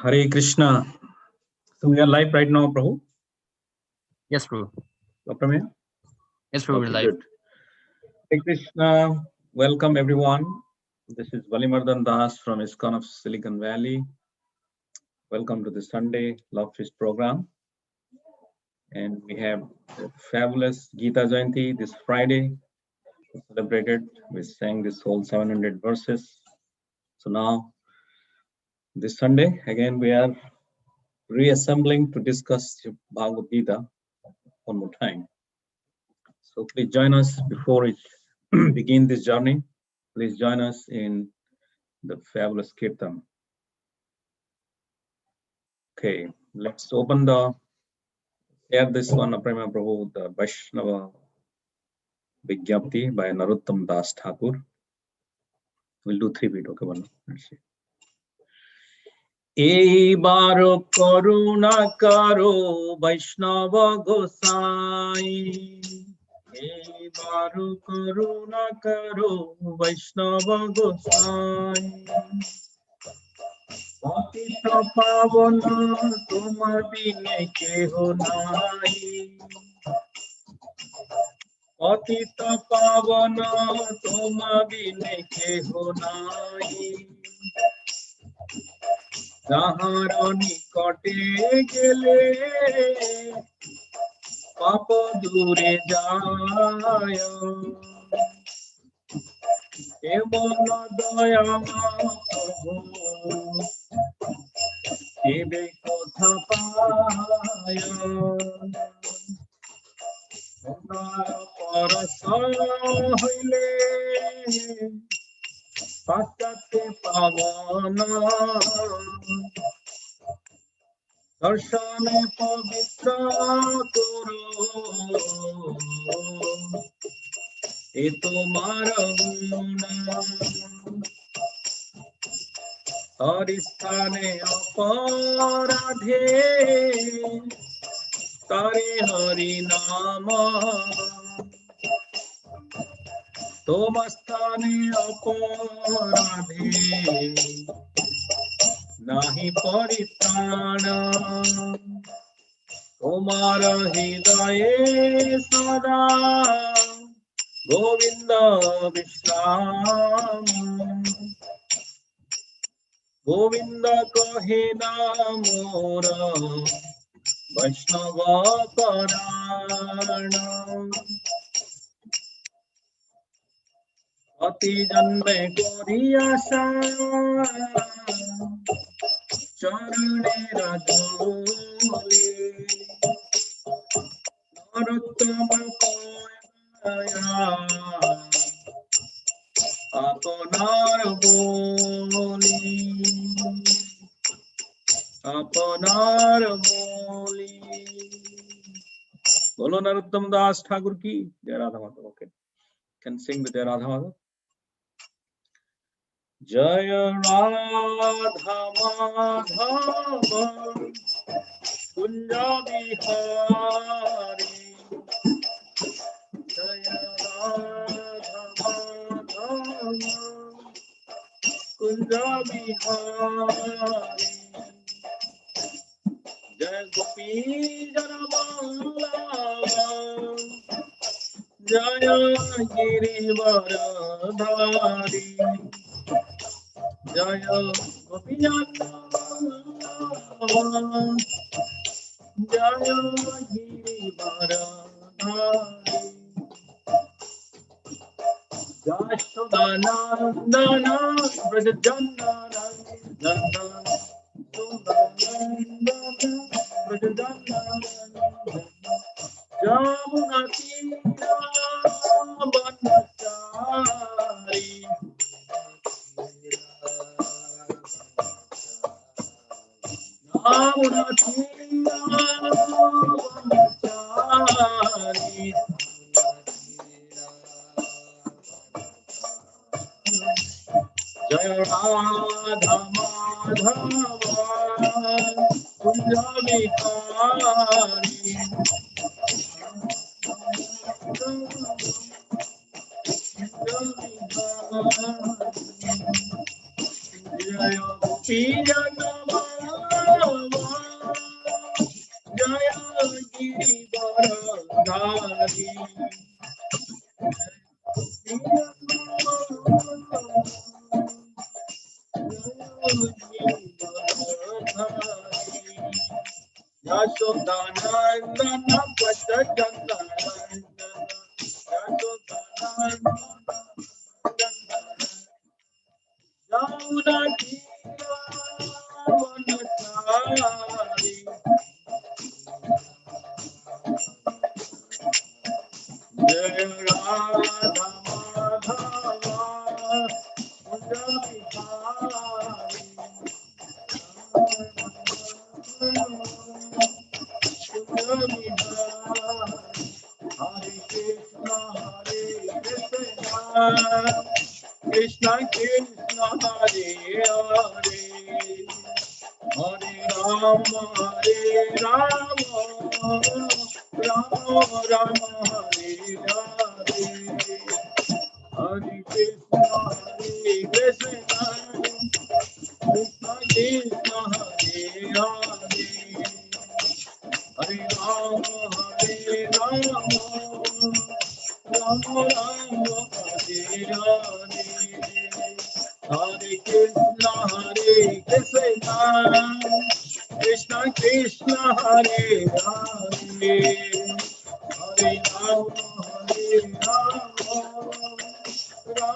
Hare Krishna. So we are live right now, Prabhu. Yes, Prabhu. Prabhu? Yes, Prabhu, we're Okay, live. good. Hare Krishna. Welcome everyone. This is Balimardana Das from ISKCON of Silicon Valley. Welcome to the Sunday Love Feast program. And we have a fabulous Gita Jayanti this Friday. We celebrated. We sang this whole 700 verses. So now, this Sunday, again, we are reassembling to discuss Bhagavad Gita one more time. So please join us before we begin this journey. Please join us in the fabulous Kirtan. Okay, let's open share this one, Prema Prabhu, the Vaishnava Vigyapti by Narottam Das Thakur. We'll do 3 beat, okay, one. Let's see. Eibaro karuna karo Vaishnava Gosai. Eibaro karuna karo Vaishnava Gosai. পতিত পাবন তোমার বিনে কেহ নাই পতিত পাবন তোমার বিনে কেহ নাই যাহার নিকটে গেলে পাপ দূরে যায় এমন দয়া প্রভু এবে কথা পায় পরশ হইলে পাতাতে পাবন দর্শনে পবিত্র করো এ তোমার গুণ হরিস্থানে অপরাধে তারে হরি নাম তোমার স্থানে অপরাধে নাহি পরিত্রাণ তোমার হৃদয়ে সদা গোবিন্দ বিশ্রাম গোবিন্দ কহে না মোর বৈষ্ণব পরায়ণ অতি জন্মে করি আশা চরণের ধূলি নরোত্তম আপনার বলি আপনার বলি বলো নরোত্তম দাস ঠাকুর কি জয় রাধা মাধব ওকে can sing with Radha Madhav. Jaya Radha Madhava Kunja Bihari Jaya Radha Madhava Kunja Bihari Jaya Gopi Jana Vallabha Jaya Girivaradhari Jaya Gopijana Jaya Girivaradhari Jashodanandana Brajajananandana Sudanandana Brajajananandana Jamuna Tira Banachari Jamuna Tira Banachari Jaya Radha Madhava Kunja Bihari Jaya Gopi Jana Yashodanandana Pachachandana Jaunaki Vanasari Jaya Radha Madhava Kunjabihari Hare Krishna Krishna Krishna Hare Hare Hare Rama Rama Rama Hare Hare Hare Krishna Krishna Krishna Hare Hare Hare Rama Rama Rama Hare Hare Hare Krishna Krishna Krishna Hare Hare Hare Rama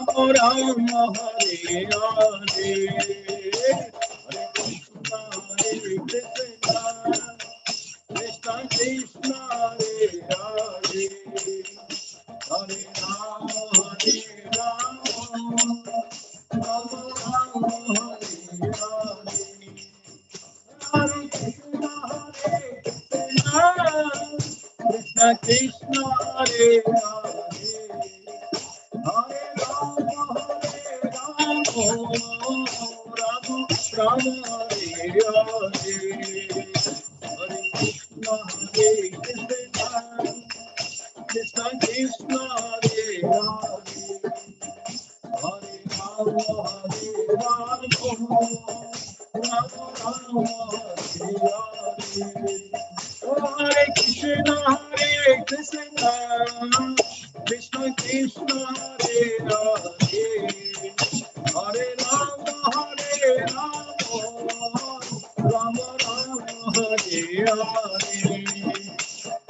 Rama Rama Hare Hare Hare Krishna Krishna Krishna Hare Hare Hare Rama Rama Rama Hare Hare Hare Krishna Krishna Krishna Hare Hare Hare Rama Rama Rama Hare Hare Hare Krishna Krishna Krishna Hare Hare Hare Rama Rama Rama Hare Hare Hare Krishna Krishna Krishna Hare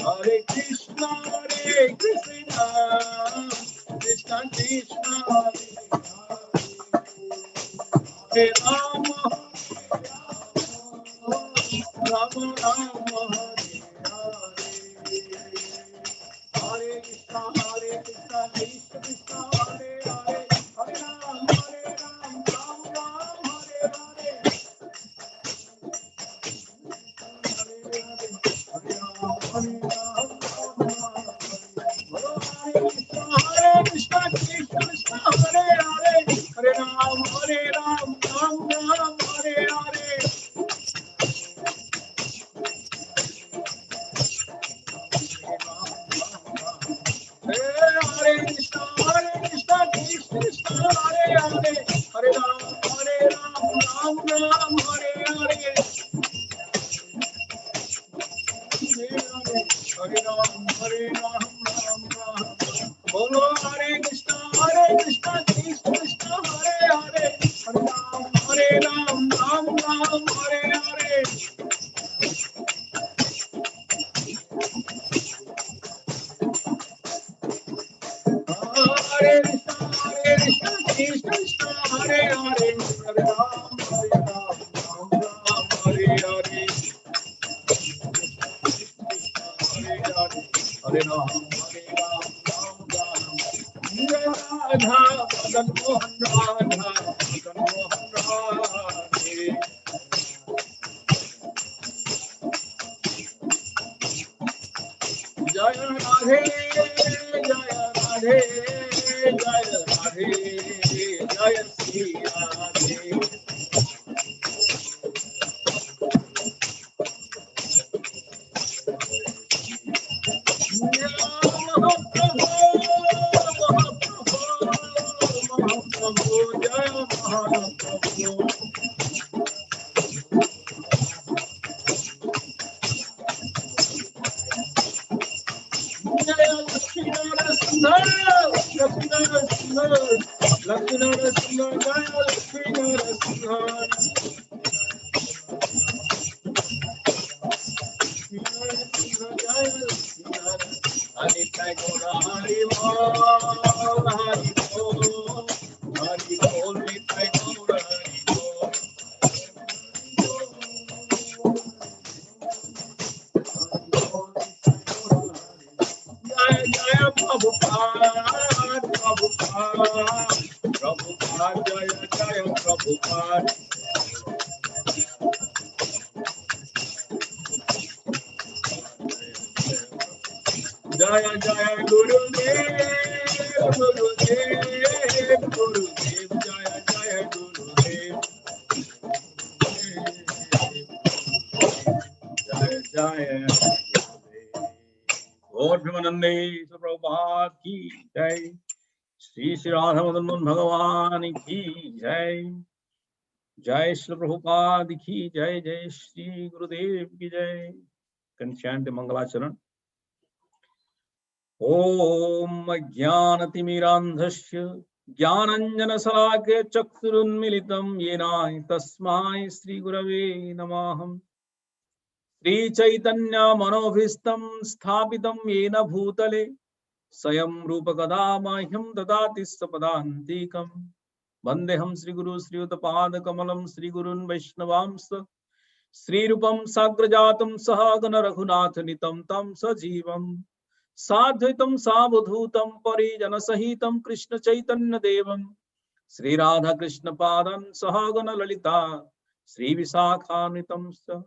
Hare Hare Rama Rama Rama Hare Hare Hare Krishna Krishna Krishna Hare Rama Rama Rama Hare Hare Hare Krishna Krishna Krishna Hare Hare Hare Rama Ram Ram Hare Hare Hare Krishna Krishna Hare Hare Hare Ram Ram Ram Hare Hare Hare Krishna Krishna Krishna Hare Hare Hare Ram Ram Ram Hare Hare Hare Ram Ram Ram Bolo Hare Krishna Krishna Krishna Hare Hare Hare Ram Ram Hare Hare Hare Krishna Krishna Hare Hare Hare Ram Ram Hare Hare Hare Ram Radha Madan Mohan Radha Madan Mohan Radhe Jaya Radhe Jaya Radhe Jaya Radhe Jaya Sri Radhe Lakshmi Jaya Jaya Gurudev, Gurudev, Gurudev, Jaya Jaya Gurudev. Jaya Jaya Gurudev. Gaur Premanande Prabhupada ki jai. Shri Shri Radha Madan Bhagavan ki jai. Jai Shri Prabhupada ki jai. Jai Shri Gurudev ki jai. Can chant the Mangalacharan. Om Jnanatimirandhasya Jnananjanasalakya Chakshurunmilitam Yena Tasmai Sri Gurave Namaham Sri Chaitanya Manobhistam Sthapitam Yena Bhutale Sayam Rupa Kadamahyam Dadati Sapadantikam Vandeham Sri Guru Sri Uttapada Kamalam Sri Gurun Vaishnavamsa Sri Rupam Sagrajatam Sahagana Raghunath Nitam Tam Sajivam Sadhvitam Savudhutam Parijana Sahitam Krishna Chaitanya Devam Sri Radha Krishna Padan Sahagana Lalita Sri Visakhanitam Sa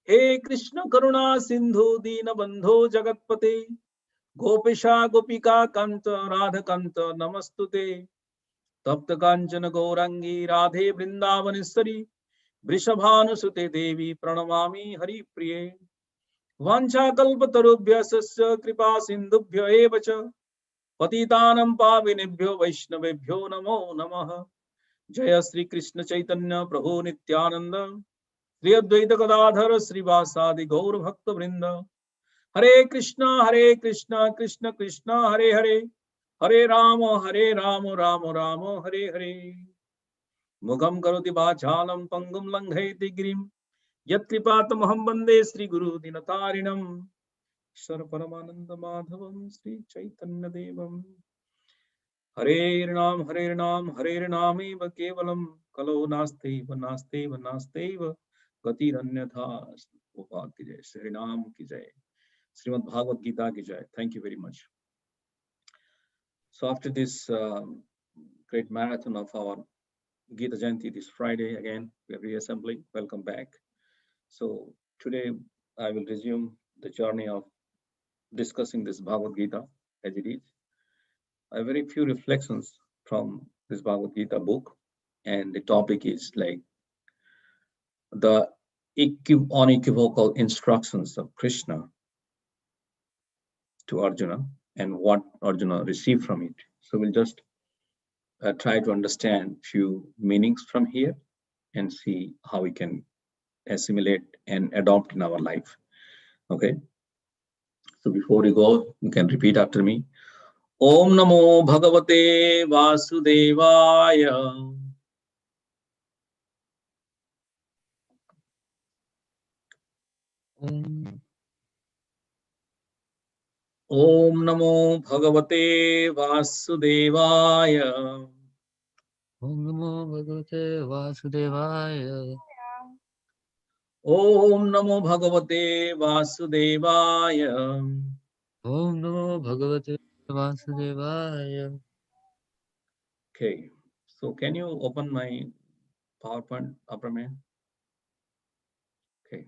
He Krishna Karuna Sindhu Dina Bandho Jagatpate Gopisha Gopika Kanta Radha Kanta Namastute Tapta Kanchana Gaurangi Radhe Vrindavaneshwari Vrishabhanusute Devi Pranamami Hari Priye Vanchakalpatarubhyasya kripa sindhubhyo eva cha patitanam pavinebhyo vaishnavebhyo namo namaha Jaya Sri Krishna Chaitanya Prabhu Nityananda Sri Advaita Gadadhara Srivasadi Gaur Bhakta Vrinda Hare Krishna Krishna Krishna Hare Hare Hare Rama Rama Rama Hare Hare Mugam Karoti Vachalam Pangum Langhaiti Girim Yat Kripatamaham Bande Sri Guru Dinatarinam Shara Paramananda Madhavam Sri Chaitanya Devam Hare Nam Hare Nam Eva Kevalam Kalo Naste Naste Gati Ranyatha Upad ki jai Sri Ram ki jai Srimad Bhagavad Gita ki jai. Thank you very much. So after this great marathon of our Gita Jayanti this Friday, again we are reassembling. Welcome back. So today I will resume the journey of discussing this Bhagavad Gita as it is. I have very few reflections from this Bhagavad Gita book, and the topic is like the unequivocal instructions of Krishna to Arjuna and what Arjuna received from it. So we'll just try to understand few meanings from here and see how we can assimilate and adopt in our life. Okay. So before we go, you can repeat after me. Om Namo Bhagavate Vasudevaya. Om Namo Bhagavate Vasudevaya. Om Namo Bhagavate Vasudevaya. Om Namo Bhagavate Vasudevaya. Om Namo Bhagavate Vasudevaya. Okay, so can you open my PowerPoint, Abraham? Okay.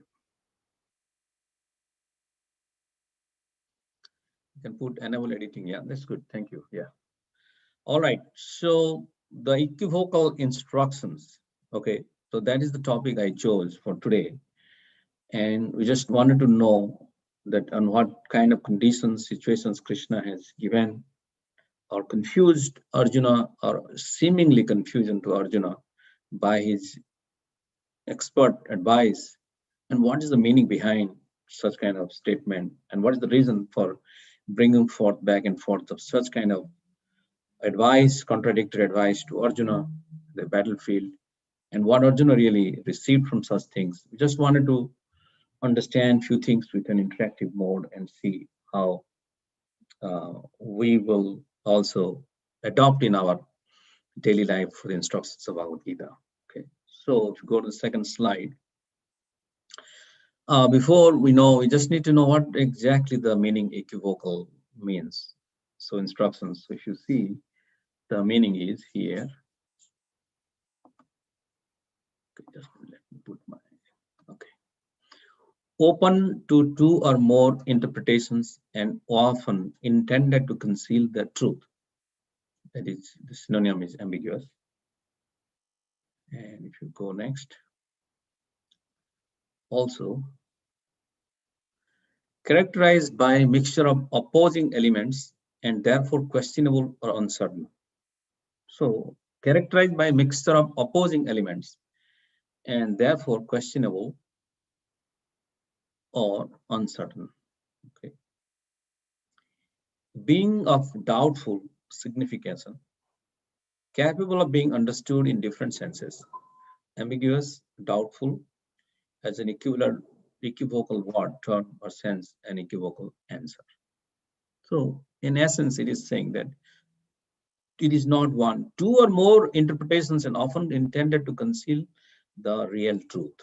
You can put enable editing. Yeah, that's good. Thank you. Yeah. All right. So the equivocal instructions. Okay. So that is the topic I chose for today. And we just wanted to know that on what kind of conditions, situations Krishna has given or confused Arjuna or seemingly confusion to Arjuna by his expert advice, and what is the meaning behind such kind of statement, and what is the reason for bringing forth back and forth of such kind of advice, contradictory advice to Arjuna, the battlefield, and what Arjuna really received from such things. We just wanted to understand few things with an interactive mode and see how we will also adopt in our daily life for the instructions of Bhagavad Gita. Okay, so if you go to the second slide, before we just need to know what exactly the meaning equivocal means. So instructions, so if you see, the meaning is here. Okay, just let me put my, okay. Open to two or more interpretations and often intended to conceal the truth. That is, the synonym is ambiguous. And if you go next, also characterized by a mixture of opposing elements and therefore questionable or uncertain. So characterized by a mixture of opposing elements and therefore questionable or uncertain. Okay. Being of doubtful signification, capable of being understood in different senses, ambiguous, doubtful, as an equivocal word, term, or sense, an equivocal answer. So in essence, it is saying that it is not one, two or more interpretations and often intended to conceal the real truth.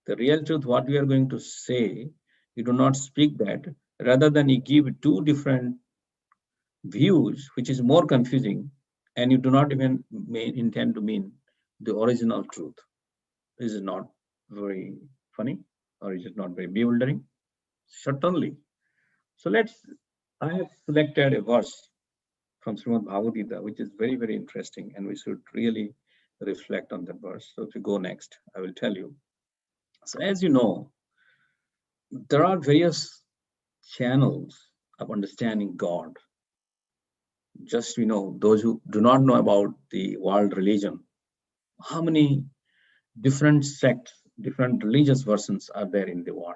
The real truth, what we are going to say, you do not speak that, rather than you give two different views, which is more confusing, and you do not even intend to mean the original truth. This is not very funny, or is it not very bewildering? Certainly. So I have selected a verse from Srimad Bhagavad Gita, which is very, very interesting, and we should really reflect on that verse. So if you go next, I will tell you. So as you know, there are various channels of understanding God. Just those who do not know about the world religion, how many different sects, different religious versions are there in the world?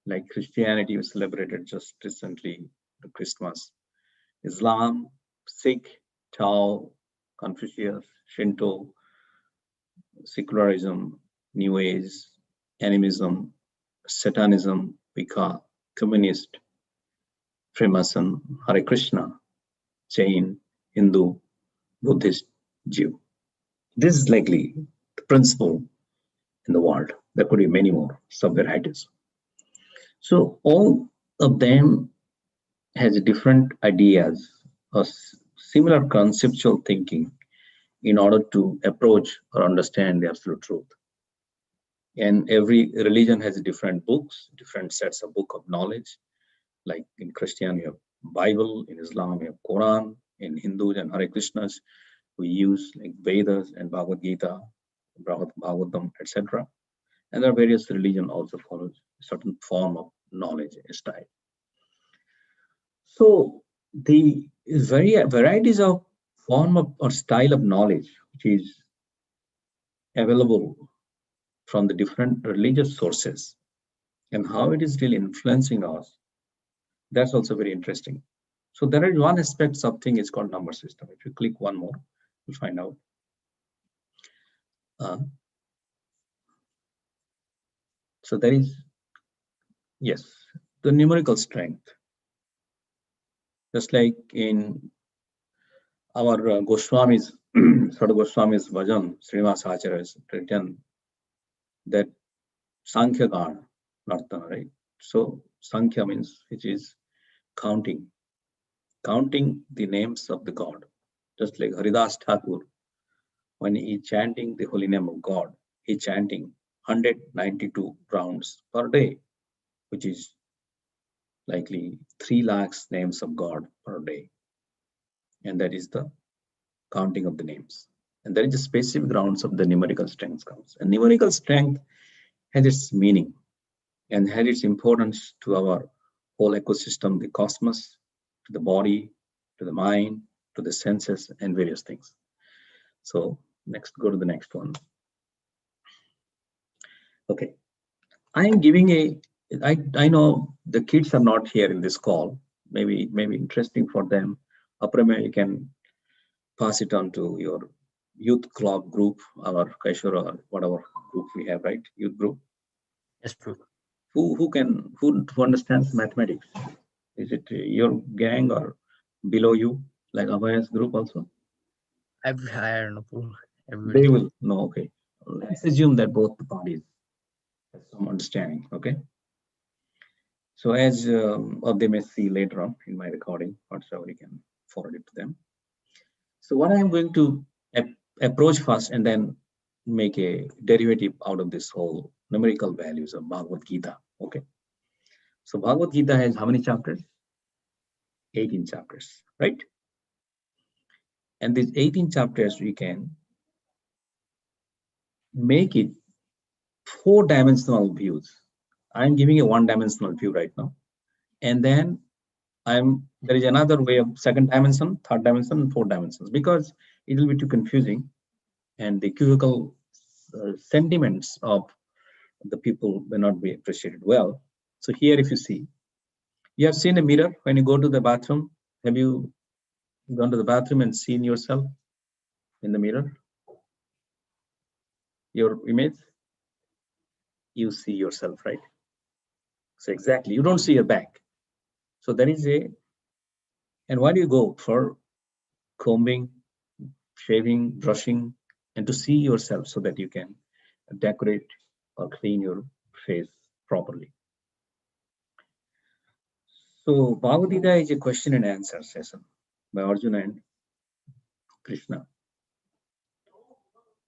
Like Christianity was celebrated just recently, the Christmas. Islam, Sikh, Tao, Confucius, Shinto, secularism, New Age, animism, Satanism, Wicca, Communist, Freemason, Hare Krishna, Jain, Hindu, Buddhist, Jew. This is likely the principle in the world. There could be many more sub-varieties. So all of them has different ideas or similar conceptual thinking in order to approach or understand the absolute truth. And every religion has different books, different sets of book of knowledge. Like in Christian, you have Bible, in Islam, you have Quran, in Hindus and Hare Krishnas, we use like Vedas and Bhagavad Gita, Bhagavatam, etc. And there are various religions also follow a certain form of knowledge style. So the varieties of form of or style of knowledge which is available from the different religious sources and how it is really influencing us, that's also very interesting. So there is one aspect, something is called number system. If you click one more, you'll find out. So there is, yes, the numerical strength. Just like in our Goswami's, Sadhu Goswami's Bhajan, Srinivas Acharya has written that Sankhya God, Nartana, right? So Sankhya means which is counting the names of the God. Just like Haridas Thakur, when he chanting the holy name of God, he chanting 192 rounds per day, which is likely 3 lakhs names of God per day. And that is the counting of the names. And there is a specific grounds of the numerical strength comes. And numerical strength has its meaning and has its importance to our whole ecosystem, the cosmos, to the body, to the mind, to the senses, and various things. So go to the next one. Okay, I am giving I know the kids are not here in this call. Maybe interesting for them Aprema, you can pass it on to your youth club group or Kaishore or whatever group we have, right? Youth group. Yes, Prabhu. Who understands mathematics? Is it your gang or below you, like Abhaya's group also? I don't know, Prabhu. They Everybody. will know. Okay, let's assume that both the parties have some understanding. Okay. So as or they may see later on in my recording, whatsoever you can forward it to them. So what I'm going to approach first and then make a derivative out of this whole numerical values of Bhagavad Gita. Okay. So Bhagavad Gita has how many chapters? 18 chapters, right? And these 18 chapters, we can make it 4-dimensional views. I'm giving a 1-dimensional view right now. And then there is another way of 2nd dimension, 3rd dimension, and 4th dimensions, because it will be too confusing and the equivocal sentiments of the people may not be appreciated well. So here, if you see, you have seen a mirror when you go to the bathroom. Have you gone to the bathroom and seen yourself in the mirror? Your image? You see yourself, right? So exactly, you don't see your back. So there is and why do you go for combing, shaving, brushing, and to see yourself so that you can decorate or clean your face properly? So Bhagavad Gita is a question and answer session by Arjuna and Krishna.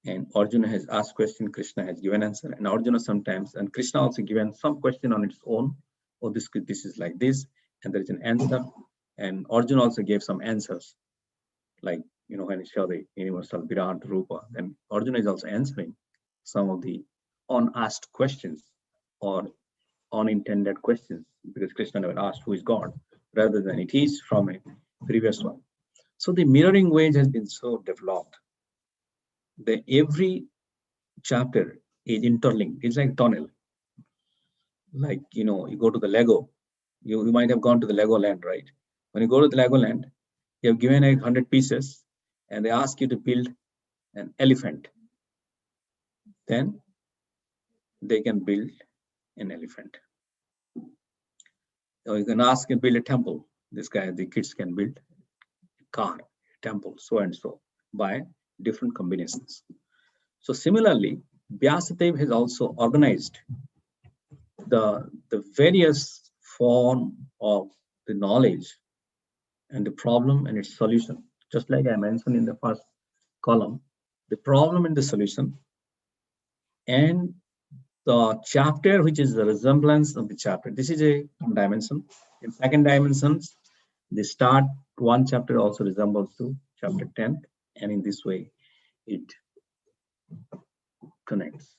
And Arjuna has asked question, Krishna has given answer, and Arjuna sometimes, and Krishna also given some question on its own. Oh, this is like this, and there is an answer. And Arjuna also gave some answers, like, when he saw the universal Virat Rupa, and Arjuna is also answering some of the unasked questions or unintended questions, because Krishna never asked who is God, rather than it is from a previous one. So the mirroring ways has been so developed that every chapter is interlinked. It's like tunnel. Like, you go to the Lego, you might have gone to the Lego land, right? When you go to the Lego land, you have given 100 pieces and they ask you to build an elephant. Then they can build an elephant. Or you can ask and build a temple. The kids can build a car, a temple, so and so, by different combinations. So similarly, Vyasadeva has also organized the various form of the knowledge and the problem and its solution. Just like I mentioned in the first column, the problem and the solution, and the chapter, which is the resemblance of the chapter. This is a dimension. In 2nd dimensions, the start 1 chapter also resembles to chapter 10, and in this way it connects.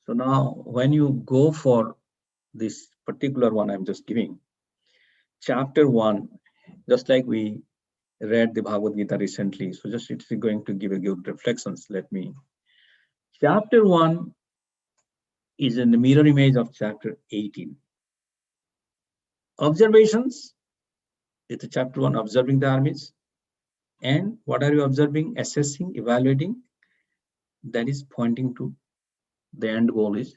So now when you go for this particular one I'm just giving, chapter 1, just like we read the Bhagavad Gita recently, so just it's going to give a good reflections. Chapter 1 is in the mirror image of chapter 18. Observations, it's a chapter 1, observing the armies. And what are you observing, assessing, evaluating? That is pointing to the end goal is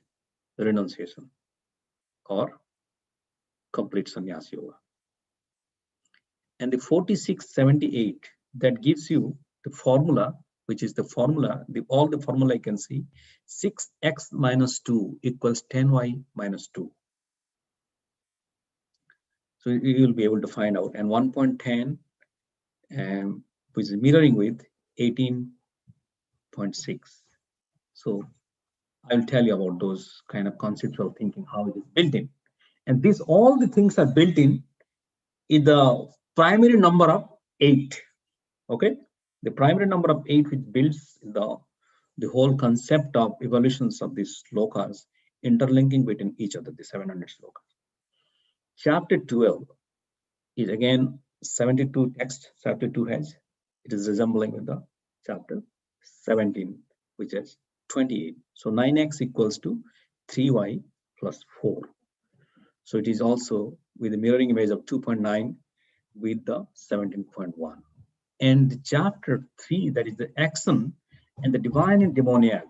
renunciation or complete sannyas yoga. And the 4678, that gives you the formula, which is the formula, all the formula you can see, 6x minus 2 equals 10y minus 2. So you will be able to find out. And 1.10, which is mirroring with 18.6. So I will tell you about those kind of conceptual thinking, how it is built in. And all the things are built in the primary number of 8. Okay, the primary number of 8, which builds the whole concept of evolutions of these slokas, interlinking between each other, the 700 slokas. Chapter 12 is again 72 text. Chapter 2 has, it is resembling with the chapter 17, which is 28. So 9x equals to 3y plus 4. So it is also with the mirroring image of 2.9 with the 17.1. And chapter 3, that is the action and the divine and demoniac,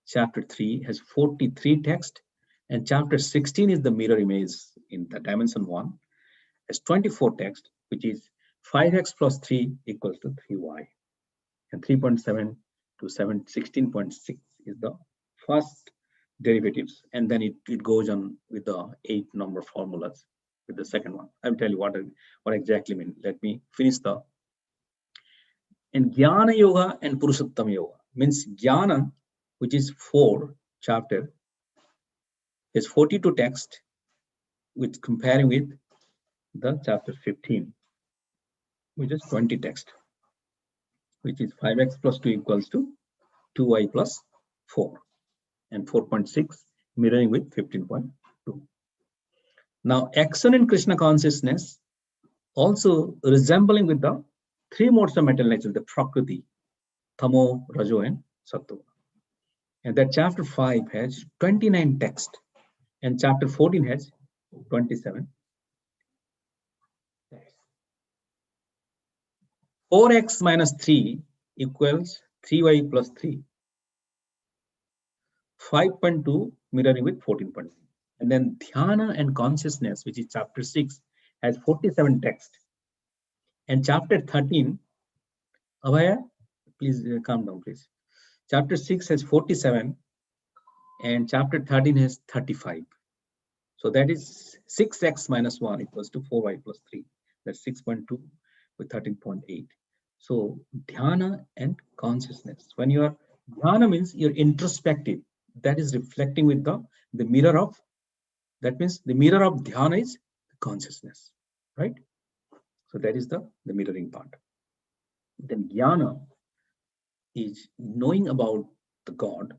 chapter 3 has 43 text, and chapter 16 is the mirror image in the dimension 1, has 24 text, which is 5x plus 3 equals to 3y. And 3.7 to 16.6 is the first derivatives, and then it goes on with the 8 number formulas with the second one. I'll tell you what exactly mean. Let me finish the. And Jnana Yoga and Purushottama Yoga means Jnana, which is 4 chapter, is 42 text, with comparing with the chapter 15, which is 20 text, which is 5x plus 2 equals to 2y plus 4, and 4.6 mirroring with 15.2. Now, action in Krishna consciousness also resembling with the 3 modes of material nature, the Prakriti, Tamo, Rajo, and Sattva. And that chapter 5 has 29 text, and chapter 14 has 27 text. 4x minus 3 equals 3y plus 3. 5.2 mirroring with 14.3. And then Dhyana and Consciousness, which is chapter 6, has 47 text. And chapter 13, Abhaya, please calm down, please. Chapter 6 has 47, and chapter 13 has 35. So that is 6x minus 1 equals to 4y plus 3. That's 6.2 with 13.8. So Dhyana and Consciousness. When you are, Dhyana means you're introspective. That is reflecting with the mirror of, that means the mirror of Dhyana is consciousness, right? So that is the mirroring part. Then Jnana is knowing about the God,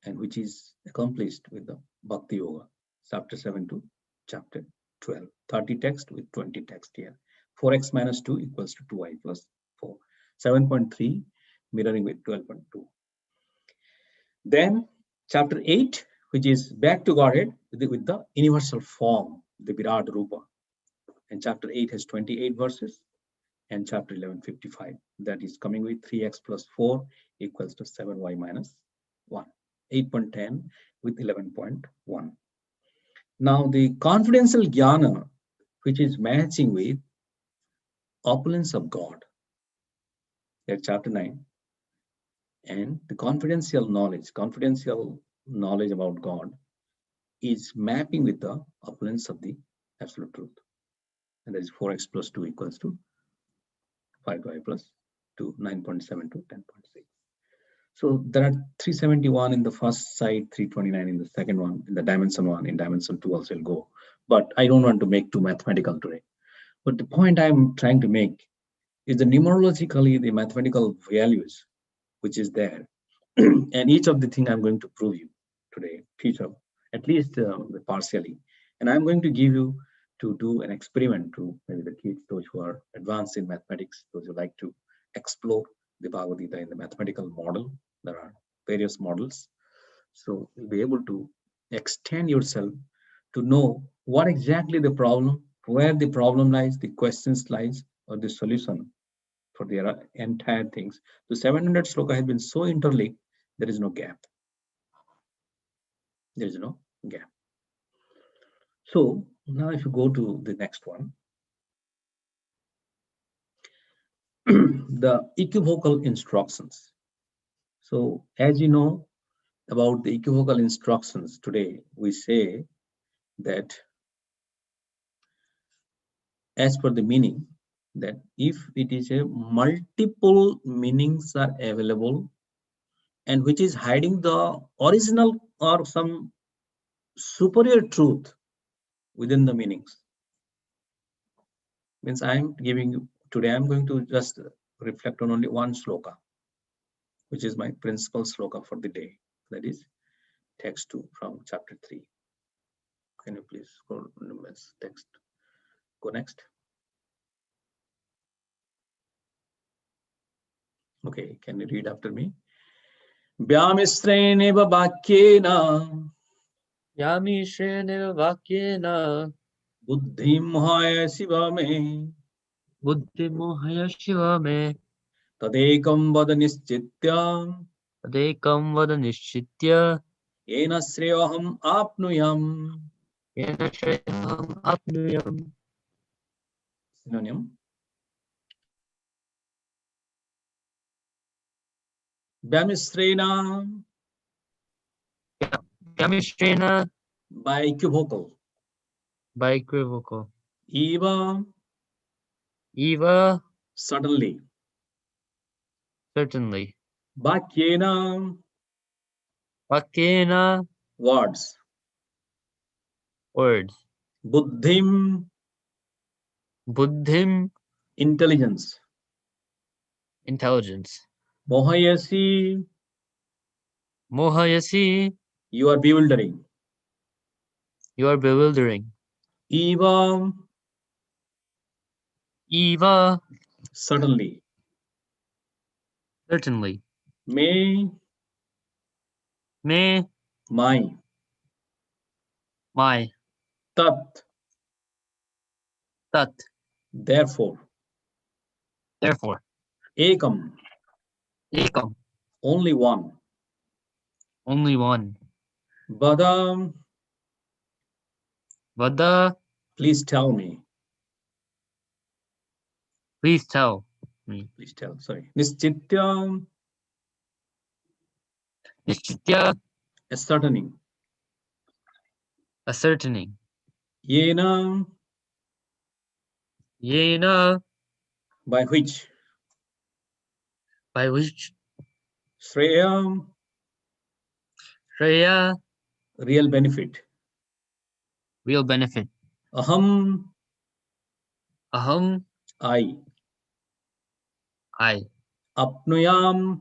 and which is accomplished with the Bhakti Yoga, chapter 7 to chapter 12. 30 text with 20 text here. 4x minus 2 equals to 2y plus 4. 7.3 mirroring with 12.2. Then chapter 8, which is back to Godhead with the universal form, the Virat Rupa. And chapter 8 has 28 verses, and chapter 11, 55. That is coming with 3x plus 4 equals to 7y minus 1. 8.10 with 11.1. Now the confidential Jnana, which is matching with opulence of God, that's chapter 9. And the confidential knowledge about God is mapping with the opulence of the absolute truth. And that is 4x plus 2 equals to 5y plus 2, 9.7 to 10.6. So there are 371 in the first side, 329 in the second one, in the dimension 1, in dimension 2 also will go. But I don't want to make too mathematical today. But the point I'm trying to make is the numerologically, the mathematical values, which is there. And each of the thing I'm going to prove you today, future, at least partially. And I'm going to give you to do an experiment to maybe the kids, those who are advanced in mathematics, those who like to explore the Bhagavad Gita in the mathematical model. There are various models. So you'll be able to extend yourself to know what exactly the problem, where the problem lies, the questions lies, or the solution for the entire things. The 700 sloka has been so interlinked, there is no gap. There is no gap. So now if you go to the next one, the equivocal instructions. So as you know about the equivocal instructions today, we say that as per the meaning, that if it is a multiple meanings are available and which is hiding the original or some superior truth within the meanings, means I'm giving you today, I'm going to just reflect on only one sloka, which is my principal sloka for the day. That is text 2 from chapter 3. Can you please go text? Go next. Okay, can you read after me? Vyamisreneva vakyena Yami Shreneva Vakyena buddhim mohaya sivame buddhimohaya shiva me Tadekam vada nischitya tadekam vada nishchitya yena shreyaham apnuyam. yena shreyaham apnuyam. Synonym. Vyamisrena Vyamishrena by equivocal. by equivocal. Eva Eva suddenly. certainly. Bhakyena Vakena words. words. Buddhim Buddhim intelligence. intelligence. Mohayasi Mohayasi you are bewildering. you are bewildering. Eva Eva suddenly. certainly. Me Me my. my. Tat Tat therefore. therefore. Ekam Ekam only one. only one. Badam Vada please tell me. please tell me. Please tell. Sorry. Nischitya Nishchitya ascertaining. ascertaining. Yena Yena by which. by which. Shreya Shreya real benefit. real benefit. Aham Aham I. I. Apnuyam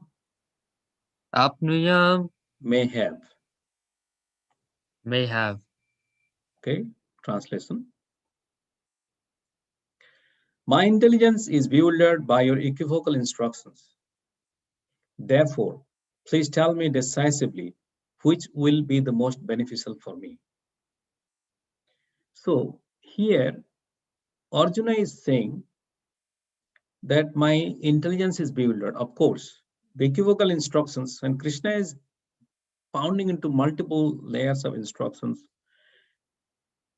Apnuyam may have. may have. Okay. Translation. My intelligence is bewildered by your equivocal instructions. Therefore, please tell me decisively which will be the most beneficial for me. So here, Arjuna is saying that my intelligence is bewildered. Of course, the equivocal instructions, when Krishna is pounding into multiple layers of instructions,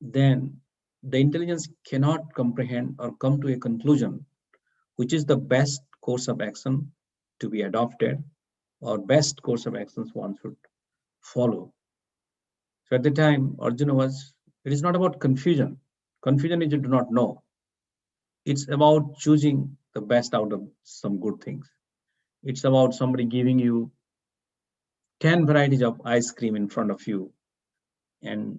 then the intelligence cannot comprehend or come to a conclusion which is the best course of action to be adopted or best course of actions one should follow. So at the time, Arjuna was, it is not about confusion. Confusion is you do not know. It's about choosing the best out of some good things. It's about somebody giving you 10 varieties of ice cream in front of you and,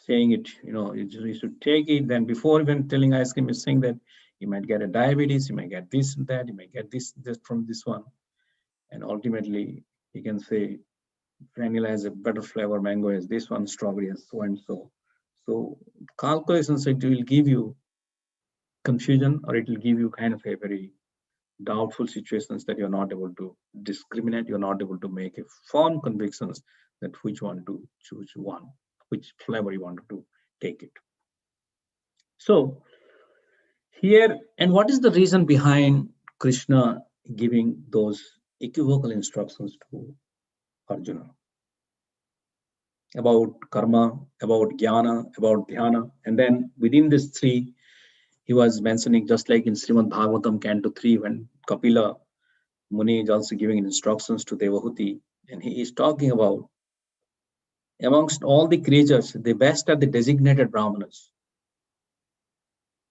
saying it, you should take it. Then before even telling ice cream, is saying that you might get a diabetes, you might get this and that, you might get this from this one. And ultimately, you can say vanilla has a better flavor, mango has this one, strawberry has so and so. So calculations, it will give you confusion or it will give you kind of a very doubtful situations that you're not able to discriminate, you're not able to make a firm convictions that which one to choose one, which flavor you want to take it. So here, and what is the reason behind Krishna giving those equivocal instructions to Arjuna? About karma, about jnana, about dhyana, and then within these three, he was mentioning, just like in Srimad Bhagavatam, Canto 3, when Kapila Muni is also giving instructions to Devahuti, and he is talking about amongst all the creatures, the best are the designated Brahmanas.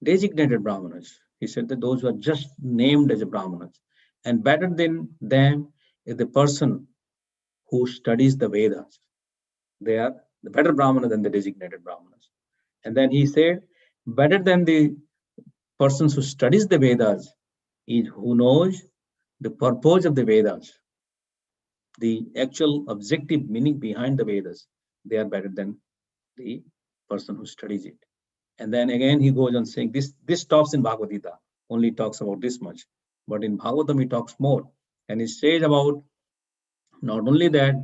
Designated Brahmanas. He said that those who are just named as a Brahmanas. And better than them is the person who studies the Vedas. They are the better Brahmana than the designated Brahmanas. And then he said, better than the persons who studies the Vedas is who knows the purpose of the Vedas, the actual objective meaning behind the Vedas. They are better than the person who studies it. And then again, he goes on saying this stops in Bhagavad Gita, only talks about this much. But in Bhagavatam, he talks more. And he says about not only that,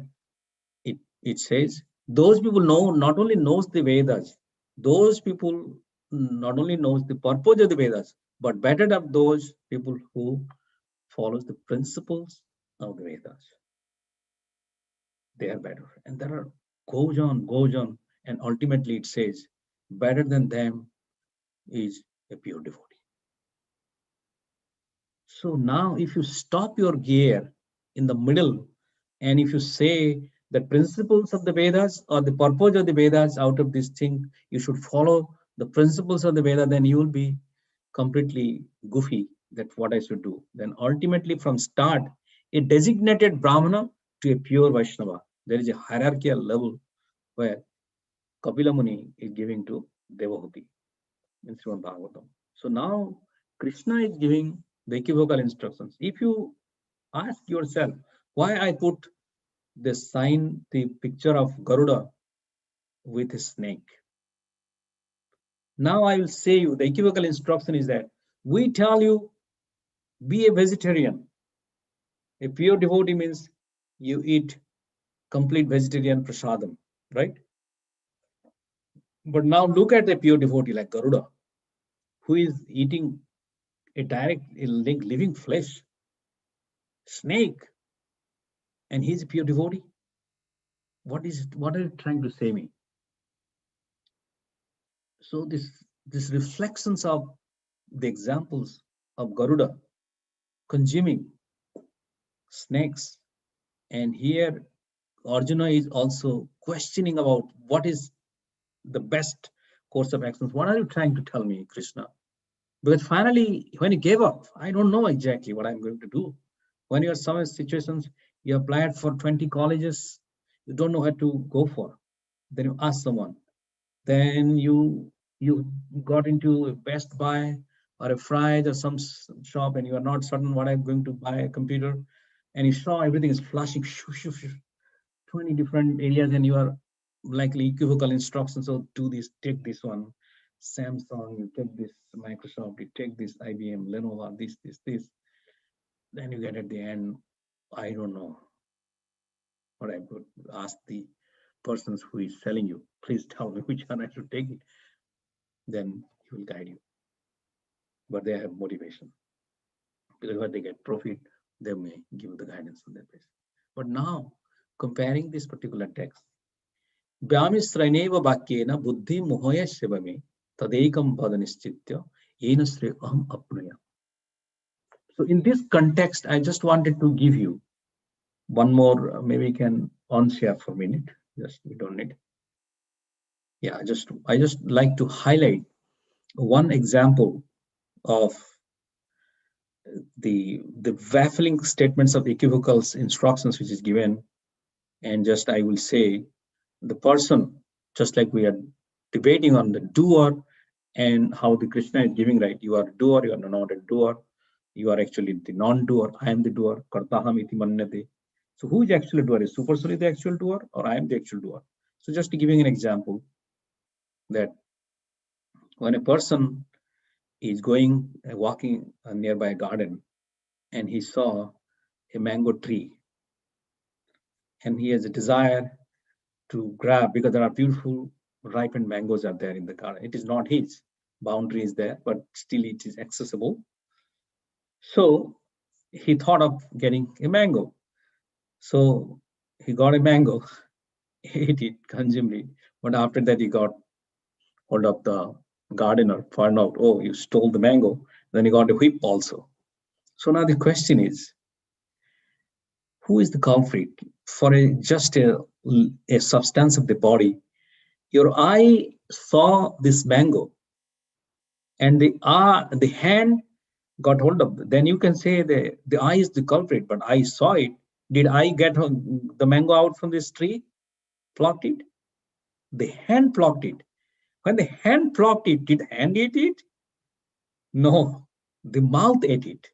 it says those people know, not only knows the Vedas, those people not only knows the purpose of the Vedas, but better of those people who follows the principles of the Vedas. They are better. And there are goes on, and ultimately it says, better than them is a pure devotee. So now if you stop your gear in the middle, and if you say the principles of the Vedas or the purpose of the Vedas, out of this thing, you should follow the principles of the Veda, then you will be completely goofy. That's what I should do. Then ultimately from start, a designated Brahmana to a pure Vaishnava. There is a hierarchical level where Kapila Muni is giving to Devahuti in Srimad Bhagavatam. So now Krishna is giving the equivocal instructions. If you ask yourself why I put the sign, the picture of Garuda with a snake. Now I will say you the equivocal instruction is that we tell you be a vegetarian. A pure devotee means you eat complete vegetarian prasadam, right? But now look at the pure devotee like Garuda, who is eating a direct living flesh, snake, and he's a pure devotee. What are you trying to say me? So this reflections of the examples of Garuda consuming snakes, and here Arjuna is also questioning about what is the best course of actions. What are you trying to tell me, Krishna? Because finally, when he gave up, I don't know exactly what I'm going to do. When you are some situations, you applied for 20 colleges, you don't know where to go for. Then you ask someone. Then you got into a Best Buy or a Fry's or some shop, and you are not certain what I'm going to buy a computer, and you saw everything is flashing, 20 different areas, and you are likely equivocal instructions. So do this, take this one, Samsung, you take this Microsoft, you take this IBM, Lenovo, this. Then you get at the end, I don't know what I could ask the persons who is selling you. Please tell me which one I should take it. Then he will guide you. But they have motivation. Because when they get profit, they may give the guidance on that basis. But now, comparing this particular text, Vyamisraneva Vakyena Buddhi Mohoya Shivame Tadekam Padanischitya Yena Sri Aham Apnaya. So in this context, I just wanted to give you one more, maybe we can on share for a minute. Just we don't need. Yeah, I just like to highlight one example of the baffling statements of equivocal instructions which is given, and just I will say the person, just like we are debating on the doer and how the Krishna is giving, right? You are a doer, you are not a doer, you are actually the non-doer. I am the doer. Kartaham iti manyate. So who is actually doer? Is Super Suri the actual doer, or I am the actual doer? So just giving an example that when a person is going walking a nearby garden and he saw a mango tree and he has a desire to grab, because there are beautiful ripened mangoes are there in the garden. It is not his boundary is there, but still it is accessible. So he thought of getting a mango. So he got a mango, ate it, consumed it. But after that, he got hold of the gardener, found out, oh, you stole the mango. Then he got a whip also. So now the question is, who is the culprit for just a substance of the body? Your eye saw this mango, and the hand got hold of it. Then you can say the eye is the culprit, but I saw it. Did I get the mango out from this tree? Plucked it? The hand plucked it. When the hand plucked it, did the hand eat it? No, the mouth ate it.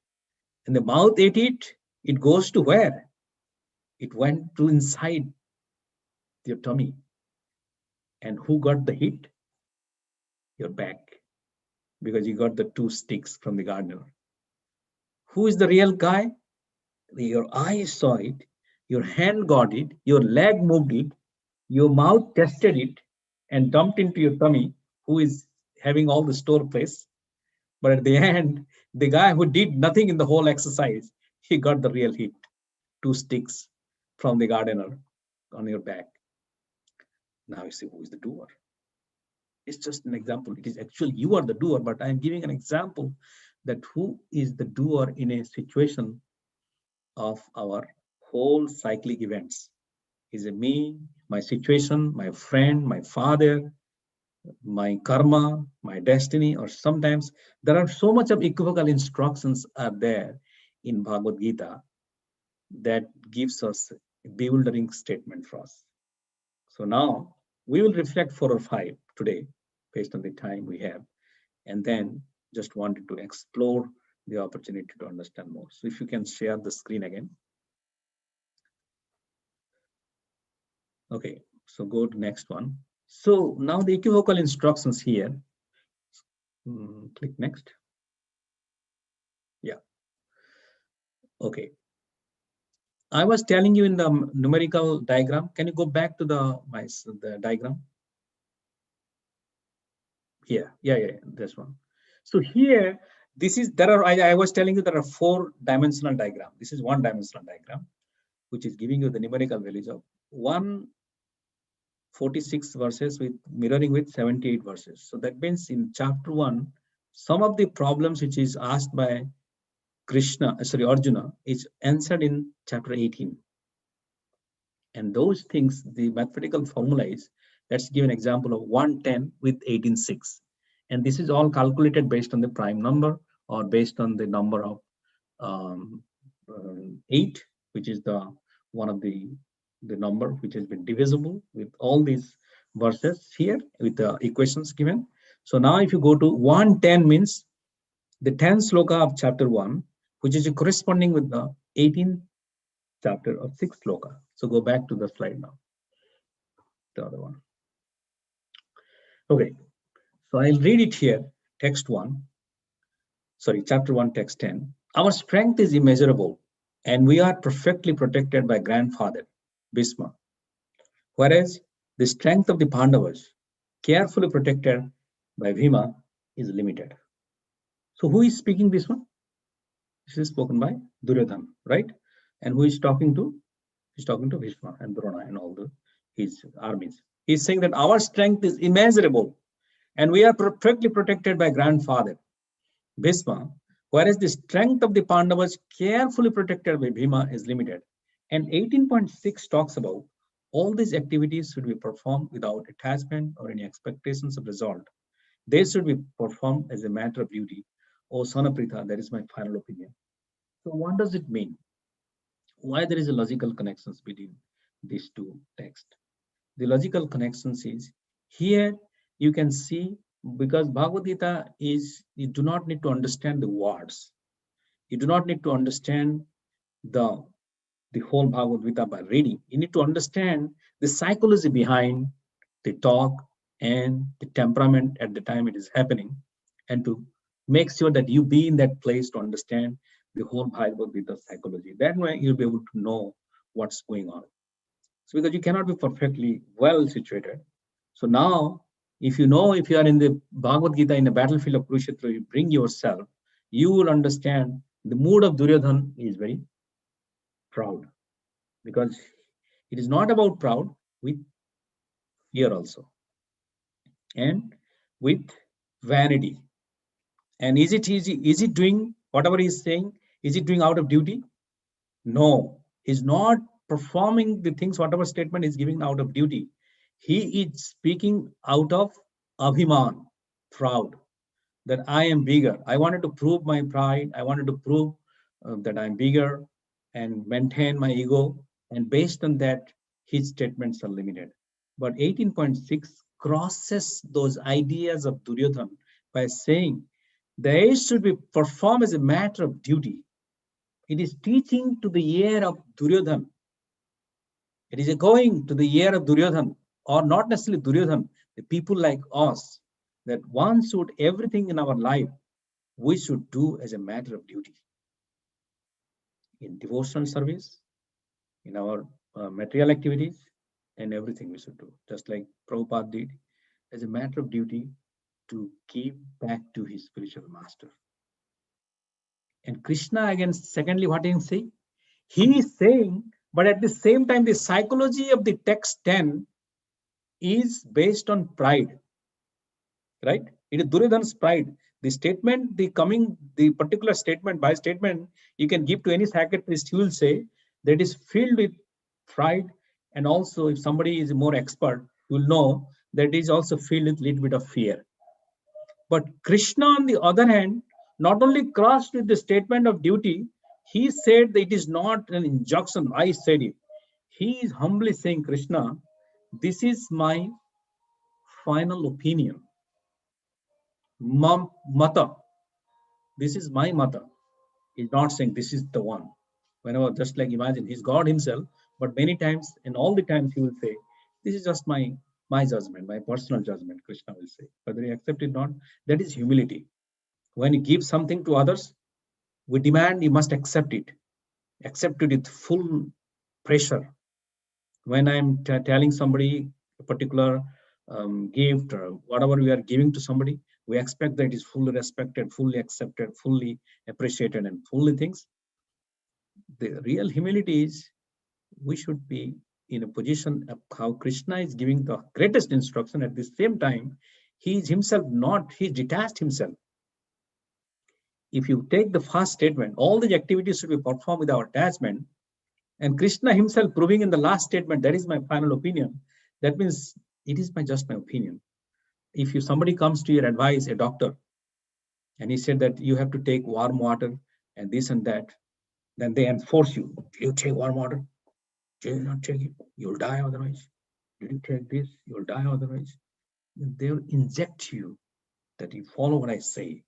And the mouth ate it, it goes to where? It went to inside your tummy. And who got the hit? Your back. Because you got the 2 sticks from the gardener. Who is the real guy? Your eye saw it, your hand got it, your leg moved it, your mouth tested it and dumped into your tummy. Who is having all the store place. But at the end, the guy who did nothing in the whole exercise, he got the real hit. 2 sticks from the gardener on your back. Now you see who is the doer. It's just an example. It is actually you are the doer, but I'm giving an example that who is the doer in a situation of our whole cyclic events. Is it me, my situation, my friend, my father, my karma, my destiny, or sometimes there are so much of equivocal instructions are there in Bhagavad Gita that gives us a bewildering statement for us. So now we will reflect 4 or 5 today based on the time we have, and then just wanted to explore the opportunity to understand more. So if you can share the screen again. Okay, so go to next one. So now the equivocal instructions here. Click next. Yeah. Okay. I was telling you in the numerical diagram. Can you go back to the diagram? Here. Yeah. This one. So here, I was telling you there are 4-dimensional diagram. This is 1-dimensional diagram, which is giving you the numerical values of 146 verses with mirroring with 78 verses. So that means in chapter 1, some of the problems which is asked by Arjuna is answered in chapter 18. And those things, the mathematical formula is, let's give an example of 110 with 18.6. And this is all calculated based on the prime number or based on the number of 8, which is the one of the number which has been divisible with all these verses here with the equations given. So now if you go to 110 means the 10th sloka of chapter 1, which is corresponding with the 18th chapter of 6th sloka. So go back to the slide now, the other one. Okay, so I'll read it here, chapter 1, text 10. Our strength is immeasurable, and we are perfectly protected by grandfather, Bhishma. Whereas the strength of the Pandavas, carefully protected by Bhima, is limited. So who is speaking this one? This is spoken by Duryodhana, right? And who is talking to? He's talking to Bhishma and Drona and all his armies. He's saying that our strength is immeasurable, and we are perfectly protected by grandfather, Bhishma, whereas the strength of the Pandavas, carefully protected by Bhima, is limited. And 18.6 talks about all these activities should be performed without attachment or any expectations of result. They should be performed as a matter of duty. Oh, son of Pritha, that is my final opinion. So what does it mean? Why there is a logical connections between these 2 texts? The logical connections is here you can see, because Bhagavad Gita is, you do not need to understand the words. You do not need to understand the whole Bhagavad Gita by reading. You need to understand the psychology behind the talk and the temperament at the time it is happening, and to make sure that you be in that place to understand the whole Bhagavad Gita psychology. That way you'll be able to know what's going on. So because you cannot be perfectly well situated. So now, if you know, if you are in the Bhagavad Gita in the battlefield of Kurukshetra, you bring yourself, you will understand the mood of Duryodhana is very proud, because it is not about proud with fear also, and with vanity. And is it doing whatever he is saying? Is it doing out of duty? No, he's not performing the things, whatever statement is giving out of duty. He is speaking out of abhiman, proud, that I am bigger. I wanted to prove my pride. I wanted to prove that I'm bigger and maintain my ego. And based on that, his statements are limited. But 18.6 crosses those ideas of Duryodhana by saying they should be performed as a matter of duty. It is teaching to the ear of Duryodhana. It is going to the ear of Duryodhana, or not necessarily Duryodhana, the people like us, that one should, everything in our life, we should do as a matter of duty. In devotional service, in our material activities, and everything we should do. Just like Prabhupada did, as a matter of duty, to give back to his spiritual master. And Krishna again, secondly, what he say? He is saying, but at the same time, the psychology of the text 10 is based on pride, right? It is Duryodhana's pride. The statement, the particular statement by statement, you can give to any psychiatrist, he will say that is filled with pride. And also, if somebody is more expert, you will know that is also filled with a little bit of fear. But Krishna, on the other hand, not only crossed with the statement of duty, he said that it is not an injunction. I said it. He is humbly saying, Krishna, this is my final opinion. Mata. This is my mata. He's not saying this is the one. Whenever, just like imagine, he's God himself, but many times, and all the times he will say, this is just my judgment, my personal judgment, Krishna will say. Whether he accept it or not, that is humility. When you give something to others, we demand you must accept it with full pressure. When I'm telling somebody a particular gift or whatever we are giving to somebody, we expect that it is fully respected, fully accepted, fully appreciated, and fully things. The real humility is we should be in a position of how Krishna is giving the greatest instruction. At the same time, he is himself not, he detached himself. If you take the first statement, all the activities should be performed without attachment, and Krishna himself proving in the last statement, that is my final opinion. That means it is just my opinion. If somebody comes to your advice, a doctor, and he said that you have to take warm water and this and that, then they enforce you. You take warm water, do you not take it? You'll die otherwise. Did you take this? You'll die otherwise. They'll inject you that you follow what I say.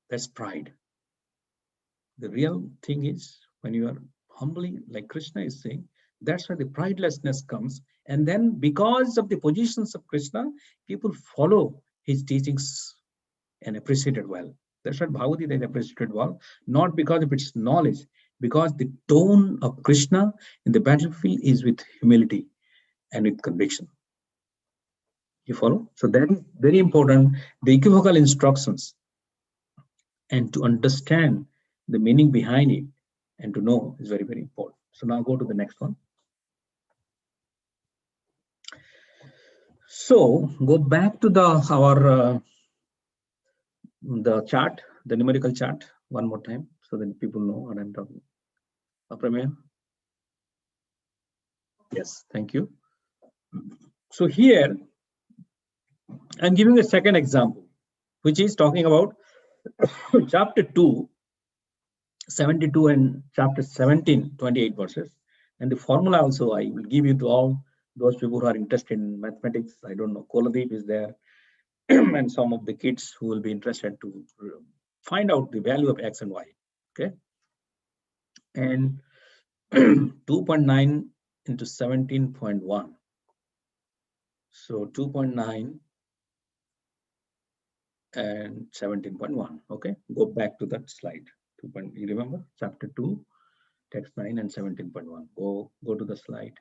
That's pride. The real thing is when you are humbly, like Krishna is saying, that's where the pridelessness comes. And then because of the positions of Krishna, people follow his teachings and appreciate it well. That's what Bhagavad Gita is appreciated well, not because of its knowledge, because the tone of Krishna in the battlefield is with humility and with conviction. You follow? So that is very important. The equivocal instructions, and to understand the meaning behind it and to know is very, very important. So now go to the next one. So go back to the chart, the numerical chart one more time, so that people know what I'm talking. Apramya? Yes, thank you. So here I'm giving a second example, which is talking about chapter 2, 72 and chapter 17, 28 verses. And the formula also I will give you to all those people who are interested in mathematics. I don't know, Koladeep is there, and some of the kids who will be interested to find out the value of X and Y. Okay. And 2.9 into 17.1. So 2.9 and 17.1. Okay, go back to that slide. You remember chapter 2, text 9 and 17.1. Go to the slide.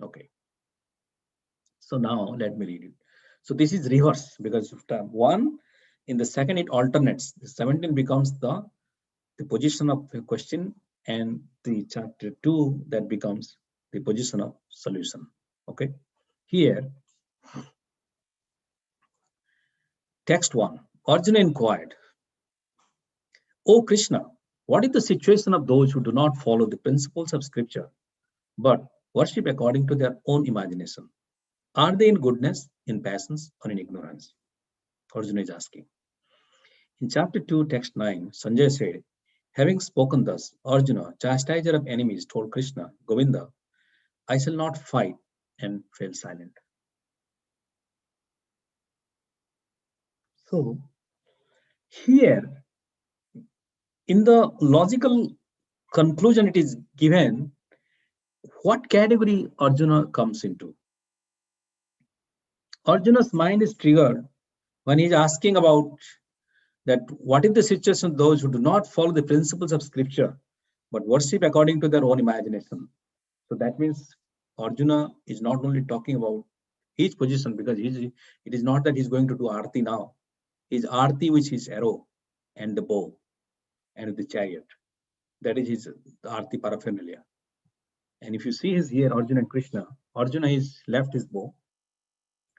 Okay. So now let me read it. So this is reverse because of tab 1. In the second, it alternates. The 17 becomes the position of the question, and the chapter 2 that becomes the position of solution. Okay. Here, text 1. Arjuna inquired, "O Krishna, what is the situation of those who do not follow the principles of scripture, but worship according to their own imagination? Are they in goodness, in passions, or in ignorance?" Arjuna is asking. In chapter 2, text 9, Sanjay said, "Having spoken thus, Arjuna, chastiser of enemies, told Krishna, Govinda, I shall not fight," and fell silent. So here, in the logical conclusion, it is given what category Arjuna comes into. Arjuna's mind is triggered when he's asking about that what is the situation of those who do not follow the principles of scripture, but worship according to their own imagination. So that means Arjuna is not only talking about His position, because it is not that he's going to do arti now. His arti, which is arrow and the bow and the chariot. That is his arti paraphernalia. And if you see his here, Arjuna and Krishna, Arjuna is left his bow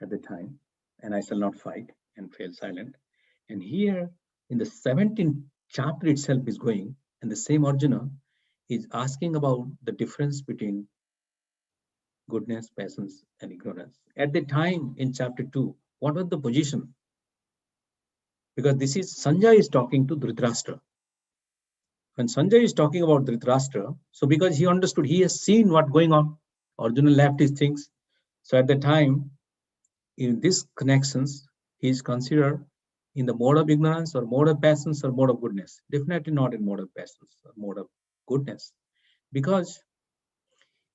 at the time, and I shall not fight, and fell silent. And here in the 17th chapter itself is going, and the same Arjuna is asking about the difference between goodness, patience, and ignorance. At the time in chapter 2, what was the position? Because this is Sanjay is talking to Dhritarashtra. When Sanjay is talking about Dhritarashtra, so because he understood, he has seen what going on, Arjuna left his things. So at the time, in these connections, he is considered in the mode of ignorance or mode of patience or mode of goodness. Definitely not in mode of patience or mode of goodness, because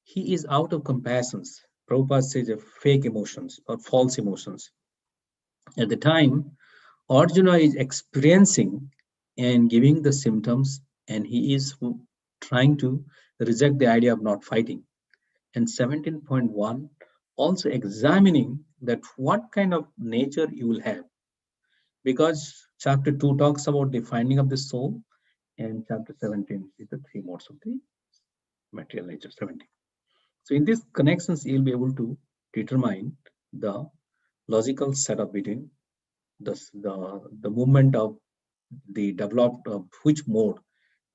he is out of compassions. Prabhupada says of fake emotions or false emotions. At the time, Arjuna is experiencing and giving the symptoms, and he is trying to reject the idea of not fighting. And 17.1 also examining that what kind of nature you will have, because chapter 2 talks about the finding of the soul, and chapter 17 is the three modes of the material nature. 17. So in these connections, you'll be able to determine the logical setup between the movement of the developed of which mode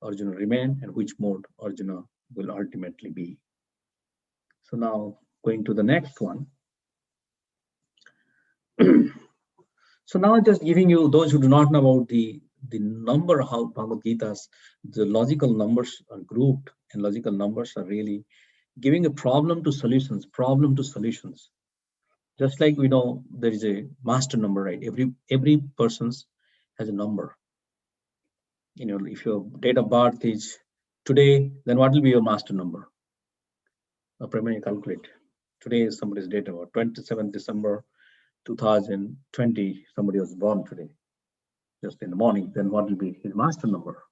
Arjuna remain and which mode Arjuna will ultimately be. So now going to the next one. So now just giving you, those who do not know about the number, how Bhagavad Gita's, the logical numbers are grouped, and logical numbers are really giving a problem to solutions, Just like we know there is a master number, right? Every person's has a number. You know, if your date of birth is today, then what will be your master number? You calculate. Today is somebody's date of birth, 27th December 2020. Somebody was born today, just in the morning. Then what will be his master number?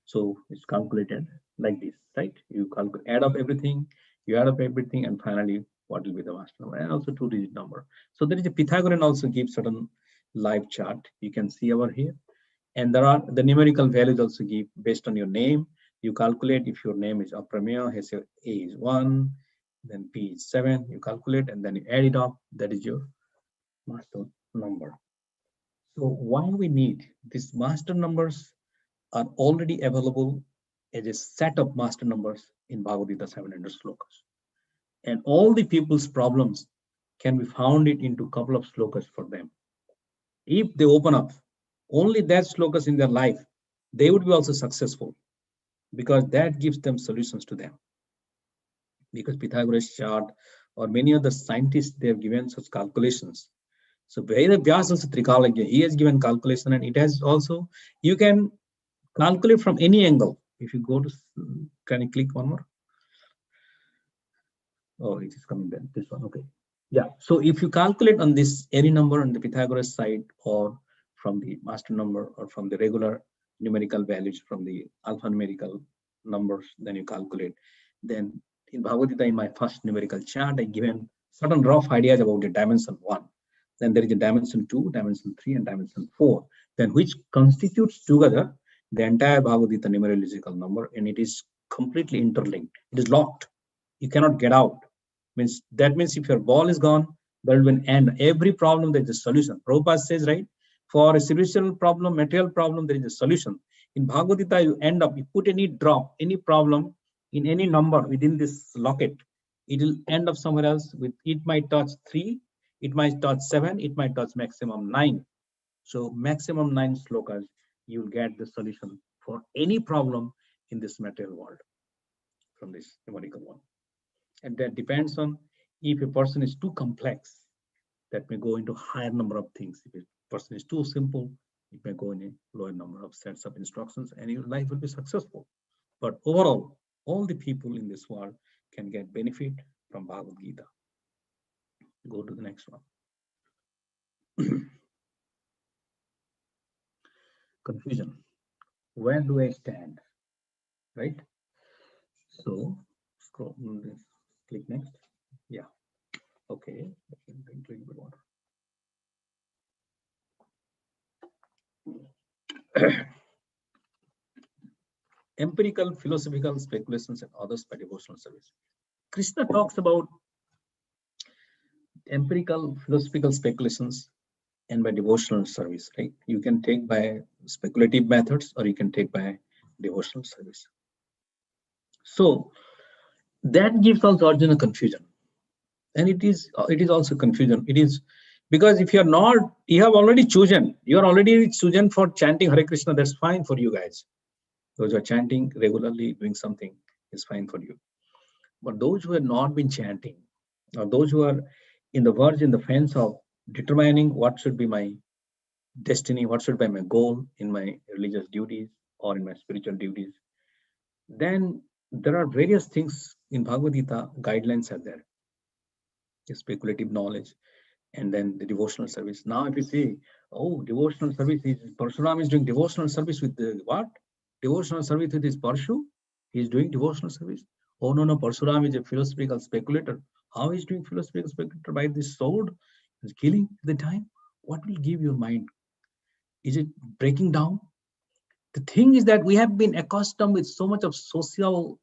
So it's calculated like this, right? You add up everything, and finally what will be the master number, and also 2-digit number. So there is a Pythagorean also gives certain live chart. You can see over here. And there are the numerical values also give based on your name. You calculate if your name is Aprameya, A is 1, then P is 7, you calculate and then you add it up. That is your master number. So why we need these master numbers are already available as a set of master numbers in Bhagavad Gita 700 slokas. And all the people's problems can be found it into a couple of slokas for them. If they open up only that slokas in their life, they would be also successful, because that gives them solutions to them. Because Pythagoras chart or many other scientists, they have given such calculations. So Veda Vyas also Trikalagya, he has given calculation, and it has also, you can calculate from any angle. If you go to, can you click one more? Oh, it is coming then, this one, okay. Yeah, so if you calculate on this any number on the Pythagoras side, or from the master number, or from the regular numerical values from the alphanumerical numbers, then you calculate. Then in Bhagavad Gita, in my first numerical chart, I given certain rough ideas about the dimension 1. Then there is a dimension 2, dimension 3, and dimension 4, then which constitutes together the entire Bhagavad Gita numerical number, and it is completely interlinked. It is locked. You cannot get out. That means if your ball is gone, there will be an end. Every problem, there is a solution. Prabhupada says, right? For a spiritual problem, material problem, there is a solution. In Bhagavad Gita, you end up, you put any drop, any problem in any number within this locket, it will end up somewhere else. With it might touch 3, it might touch 7, it might touch maximum 9. So maximum 9 slokas, you will get the solution for any problem in this material world from this numerical one. And that depends on if a person is too complex, that may go into higher number of things. If a person is too simple, it may go in a lower number of sets of instructions, and your life will be successful. But overall, all the people in this world can get benefit from Bhagavad Gita. Go to the next one. Confusion. Where do I stand? Right? So scroll, click next. Yeah. Okay, let me drink a little bit water. Empirical, philosophical speculations and others by devotional service. Krishna talks about empirical, philosophical speculations and by devotional service, right? You can take by speculative methods or you can take by devotional service. So that gives also Arjuna confusion. And it is also confusion. It is because if you are not, you have already chosen, you are already chosen for chanting Hare Krishna, that's fine for you guys. Those who are chanting regularly, doing something is fine for you. But those who have not been chanting, or those who are in the fence of determining what should be my destiny, what should be my goal in my religious duties or in my spiritual duties, then there are various things in Bhagavad Gita, guidelines are there. The speculative knowledge, and then the devotional service. Now, if you say, oh, devotional service is Parsuram is doing devotional service with the what? Devotional service with his Parshu? He is doing devotional service. Oh no, Parsuram is a philosophical speculator. How is doing philosophical speculator by this sword? He's killing at the time. What will give your mind? Is it breaking down? The thing is that we have been accustomed with so much of social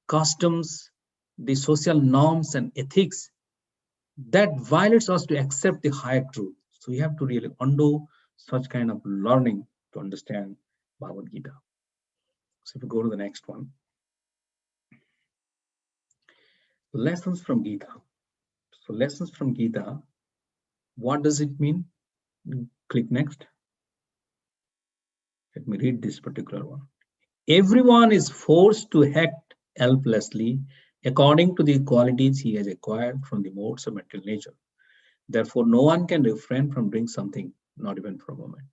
customs, the social norms and ethics that violates us to accept the higher truth. So we have to really undo such kind of learning to understand Bhagavad Gita. So if we go to the next one, lessons from Gita. So lessons from Gita, what does it mean? Click next. Let me read this particular one. Everyone is forced to act helplessly according to the qualities he has acquired from the modes of material nature. Therefore, no one can refrain from doing something, not even for a moment.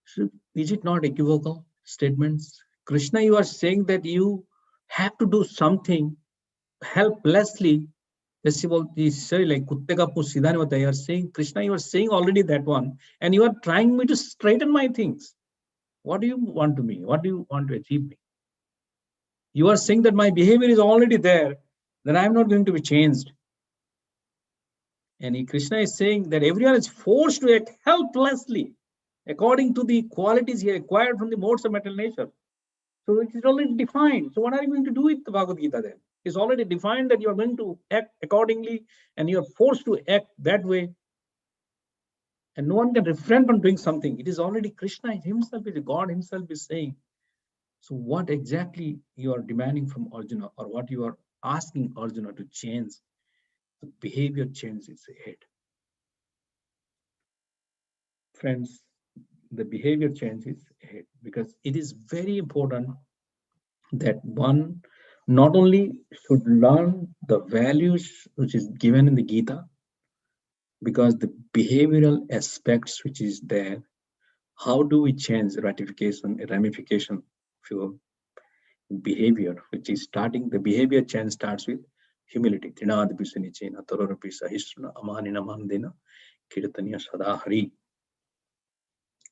So is it not equivocal statements? Krishna, you are saying that you have to do something helplessly. You are saying, Krishna, you are saying already that one, and you are trying me to straighten my things. What do you want to me? What do you want to achieve me? You are saying that my behavior is already there, that I am not going to be changed. And Krishna is saying that everyone is forced to act helplessly according to the qualities he acquired from the modes of material nature. So it is already defined. So what are you going to do with the Bhagavad Gita then? It's already defined that you are going to act accordingly and you are forced to act that way. And no one can refrain from doing something. It is already Krishna himself, God himself is saying. So what exactly you are demanding from Arjuna, or what you are asking Arjuna to change? The behavior change is ahead. Friends, the behavior change is ahead, because it is very important that one not only should learn the values which is given in the Gita, because the behavioral aspects which is there, how do we change ramification of your behavior, which is starting, the behavior change starts with humility.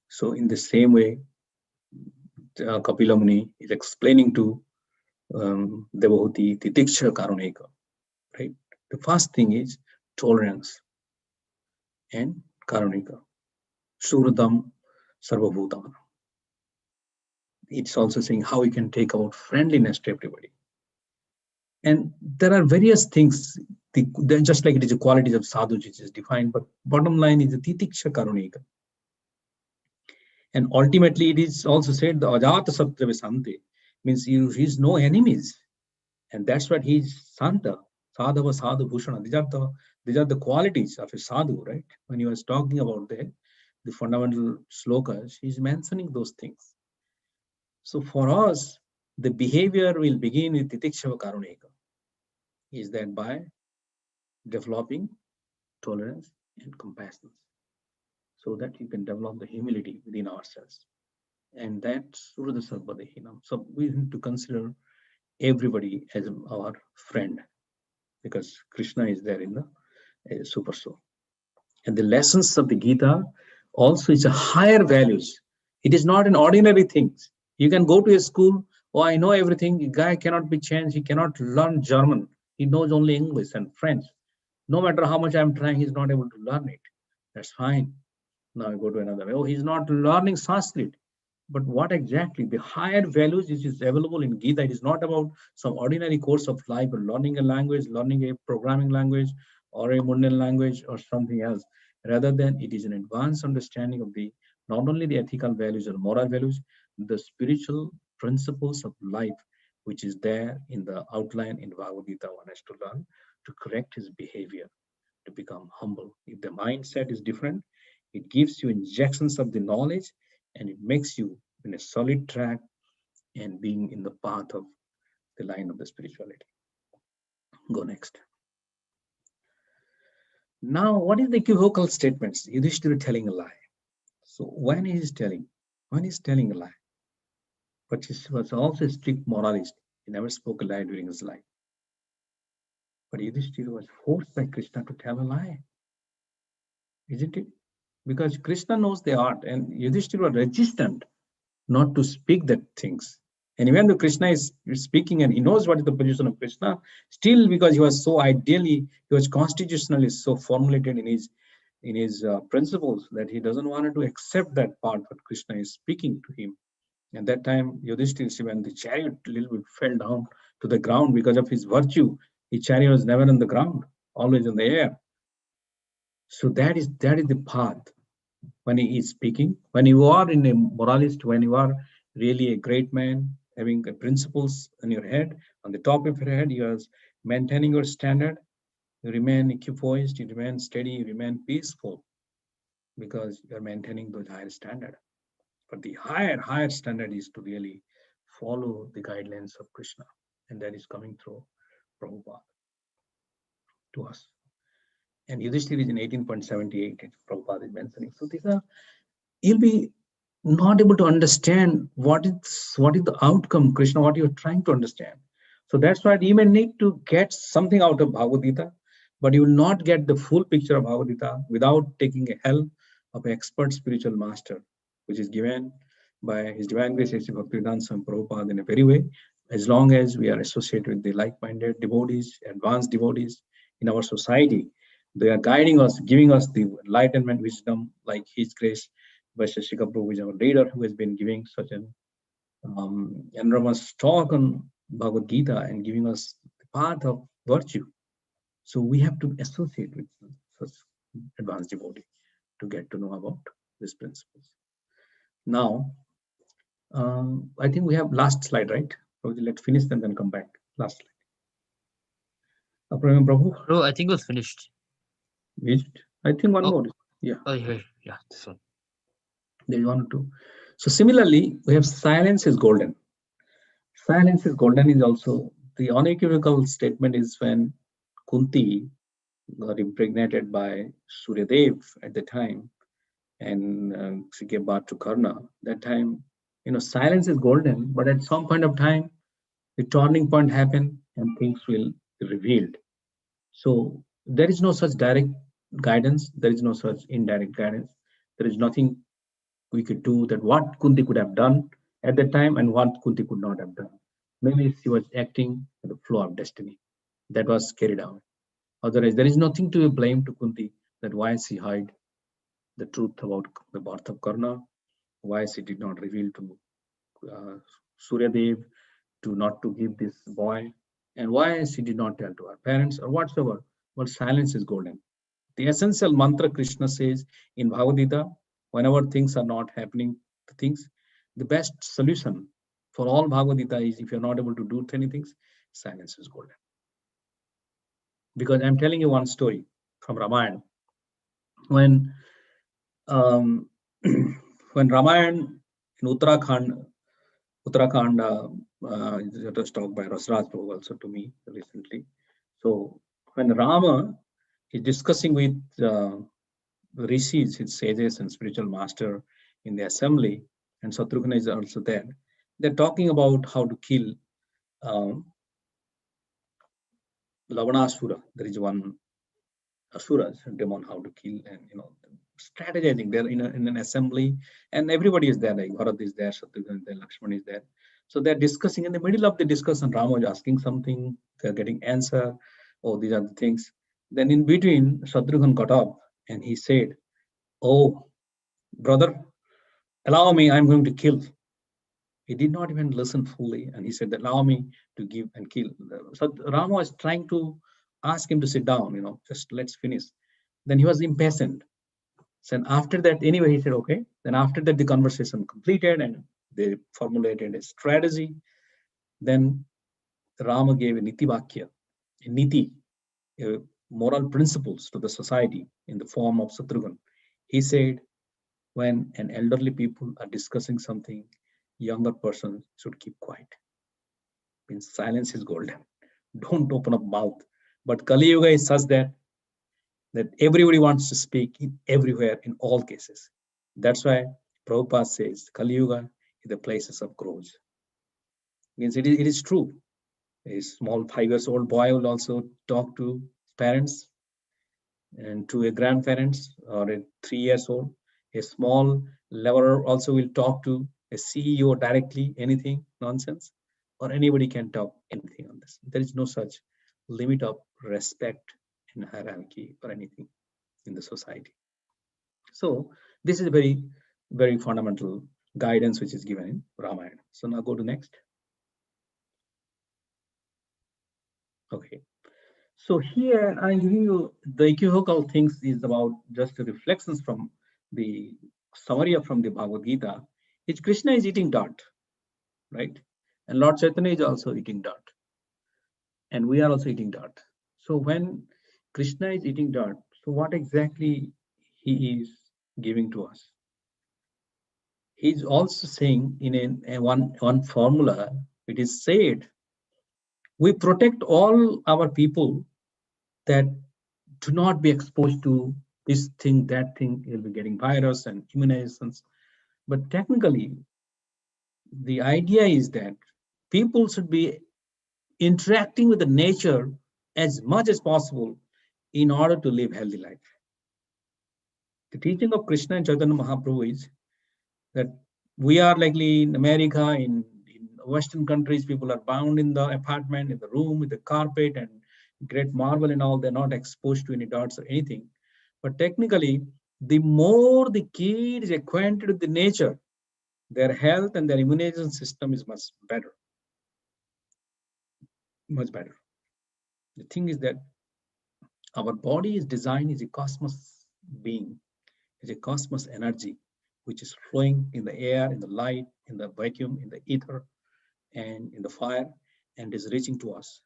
So in the same way, Kapila Muni is explaining to Devahuti Titiksha Karuneka, right? The first thing is tolerance and Karunika. Suradam Sarvabhutana. It's also saying how we can take about friendliness to everybody. And there are various things, just like it is the qualities of sadhu which is defined, but bottom line is the Titiksha Karunika. And ultimately it is also said the Ajata Satra Visante, means he's no enemies. And that's what he's Santa, Sadhava Sadhu Bhushana. These are the qualities of a sadhu, right? When he was talking about the fundamental slokas, he's mentioning those things. So for us, the behavior will begin with Titikshava Karuneka. Is that by developing tolerance and compassion, so that you can develop the humility within ourselves. And that's Surya Sarvadehinam. So we need to consider everybody as our friend, because Krishna is there in the super soul. And the lessons of the Gita also is a higher values. It is not an ordinary things. You can go to a school, oh, I know everything. The guy cannot be changed. He cannot learn German. He knows only English and French. No matter how much I'm trying, he's not able to learn it. That's fine. Now I go to another way. Oh, he's not learning Sanskrit. But what exactly? The higher values which is available in Gita, it is not about some ordinary course of life or learning a language, learning a programming language or a mundane language or something else. Rather than it is an advanced understanding of the not only the ethical values or moral values, the spiritual principles of life, which is there in the outline in Bhagavad Gita, one has to learn to correct his behavior, to become humble. If the mindset is different, it gives you injections of the knowledge and it makes you in a solid track and being in the path of the line of the spirituality. Go next. Now, what is the equivocal statements? Yudhishthira telling a lie. So when he's telling a lie, but he was also a strict moralist. He never spoke a lie during his life. But Yudhishthira was forced by Krishna to tell a lie, isn't it? Because Krishna knows the art, and Yudhishthira was resistant not to speak that things. And even though Krishna is speaking and he knows what is the position of Krishna, still because he was so ideally, he was constitutionally so formulated in his principles that he doesn't want to accept that part what Krishna is speaking to him. And that time, Yudhishthira, when the chariot a little bit fell down to the ground because of his virtue, his chariot was never on the ground, always in the air. So that is the path. When he is speaking, when you are in a moralist, when you are really a great man, having principles on your head, on the top of your head, you are maintaining your standard, you remain equipoised, you remain steady, you remain peaceful, because you are maintaining those higher standard. But the higher standard is to really follow the guidelines of Krishna, and that is coming through Prabhupada to us. And Yudhishthira is in 18.78, Prabhupada is mentioning. So these are, you'll be not able to understand what is the outcome, Krishna, what you're trying to understand. So that's why you may need to get something out of Bhagavad Gita, but you will not get the full picture of Bhagavad Gita without taking a help of an expert spiritual master, which is given by His Divine Grace Bhaktivedanta Swami Prabhupada in a very way, as long as we are associated with the like-minded devotees, advanced devotees in our society. They are guiding us, giving us the enlightenment, wisdom, like His Grace Vaisheshika Prabhu is our leader, who has been giving such an enormous talk on Bhagavad Gita and giving us the path of virtue. So we have to associate with such advanced devotee to get to know about these principles. Now, I think we have last slide, right? Let's finish and then come back. Last slide. Prabhu? Bro, I think it was finished. Is it? I think one more. Yeah. Oh, yeah, this one. There is one or two. So similarly, we have silence is golden. Silence is golden is also the unequivocal statement is when Kunti got impregnated by Suryadev at the time, and she gave birth to Karna. That time, silence is golden, but at some point of time, the turning point happened and things will be revealed. So there is no such direct guidance. There is no such indirect guidance. There is nothing we could do that what Kunti could have done at that time and what Kunti could not have done. Maybe she was acting at the flow of destiny that was carried out. Otherwise, there is nothing to blame to Kunti that why she hid the truth about the birth of Karna, why she did not reveal to Suryadev to not to give this boy, and why she did not tell to her parents or whatsoever. But silence is golden. The essential mantra Krishna says in Bhagavad Gita, whenever things are not happening, the best solution for all Bhagavad Gita is, if you're not able to do anything, silence is golden. Because I'm telling you one story from Ramayana. When Ramayana in Uttarakhand, it was talked by Rasraj Prabhu also to me recently. So when Rama is discussing with rishis, his sages and spiritual master in the assembly, and Satrughna is also there, they're talking about how to kill Lavanasura. There is one Asura, demon, how to kill, and strategizing. They're in an assembly, and everybody is there. Like Bharat is there, Satrughna is there, Lakshman is there. So they're discussing. In the middle of the discussion, Rama is asking something. They're getting answer. Oh, these are the things. Then in between, Shatrughan got up and he said, "Oh, brother, allow me, I'm going to kill." He did not even listen fully, and he said, "Allow me to give and kill." So Rama was trying to ask him to sit down, just let's finish. Then he was impatient. So after that, anyway, he said, "Okay." Then after that, the conversation completed and they formulated a strategy. Then Rama gave a niti vakya, a niti, moral principles to the society in the form of Shatrughan. He said, when an elderly people are discussing something, younger person should keep quiet. Means silence is golden. Don't open up mouth. But Kali Yuga is such that everybody wants to speak in everywhere in all cases. That's why Prabhupada says Kali Yuga is the places of growth. Means it is true. A small 5 years old boy will also talk to parents and to a grandparents, or a 3 years old. A small laborer also will talk to a CEO directly, anything, nonsense, or anybody can talk anything on this. There is no such limit of respect and hierarchy or anything in the society. So this is a very, very fundamental guidance which is given in Ramayana. So now go to next. Okay. So here I'm giving you the equivocal things is about just the reflections from the summary from the Bhagavad Gita. It's Krishna is eating dirt, right? And Lord Chaitanya is also eating dirt. And we are also eating dirt. So when Krishna is eating dirt, so what exactly he is giving to us? He's also saying in a one formula, it is said, we protect all our people that do not be exposed to this thing, that thing. You'll be getting virus and immunizations. But technically, the idea is that people should be interacting with the nature as much as possible in order to live healthy life. The teaching of Krishna and Chaitanya Mahaprabhu is that we are likely in America, in Western countries, people are bound in the apartment, in the room, with the carpet and great marble and all. They're not exposed to any darts or anything. But technically, the more the kid is acquainted with the nature, their health and their immunization system is much better. Much better. The thing is that our body is designed as a cosmos being, as a cosmos energy, which is flowing in the air, in the light, in the vacuum, in the ether, and in the fire, and is reaching to us.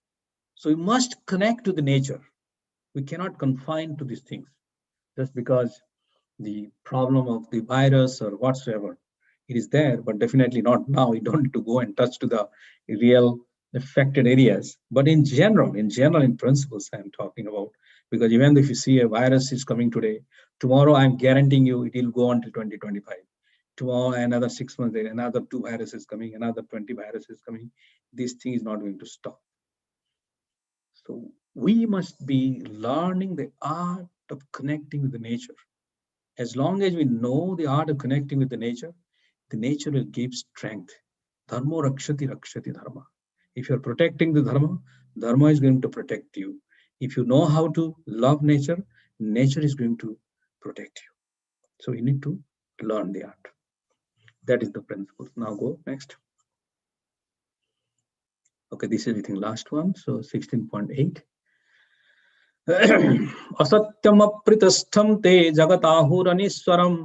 So we must connect to the nature. We cannot confine to these things just because the problem of the virus or whatsoever, it is there, but definitely not now. You don't need to go and touch to the real affected areas. But in general, in principles, I'm talking about, because even if you see a virus is coming today, tomorrow I'm guaranteeing you it will go until 2025. Tomorrow, another 6 months, another 2 viruses coming, another 20 viruses coming. This thing is not going to stop. So we must be learning the art of connecting with the nature. As long as we know the art of connecting with the nature will give strength. Dharma rakshati rakshati dharma. If you're protecting the dharma is going to protect you. If you know how to love nature is going to protect you. So you need to learn the art. That is the principle. Now go next. Okay, this is I think last one. So 16.8. असत्यम अप्रितस्थम ते जगताहुरनीश्वरम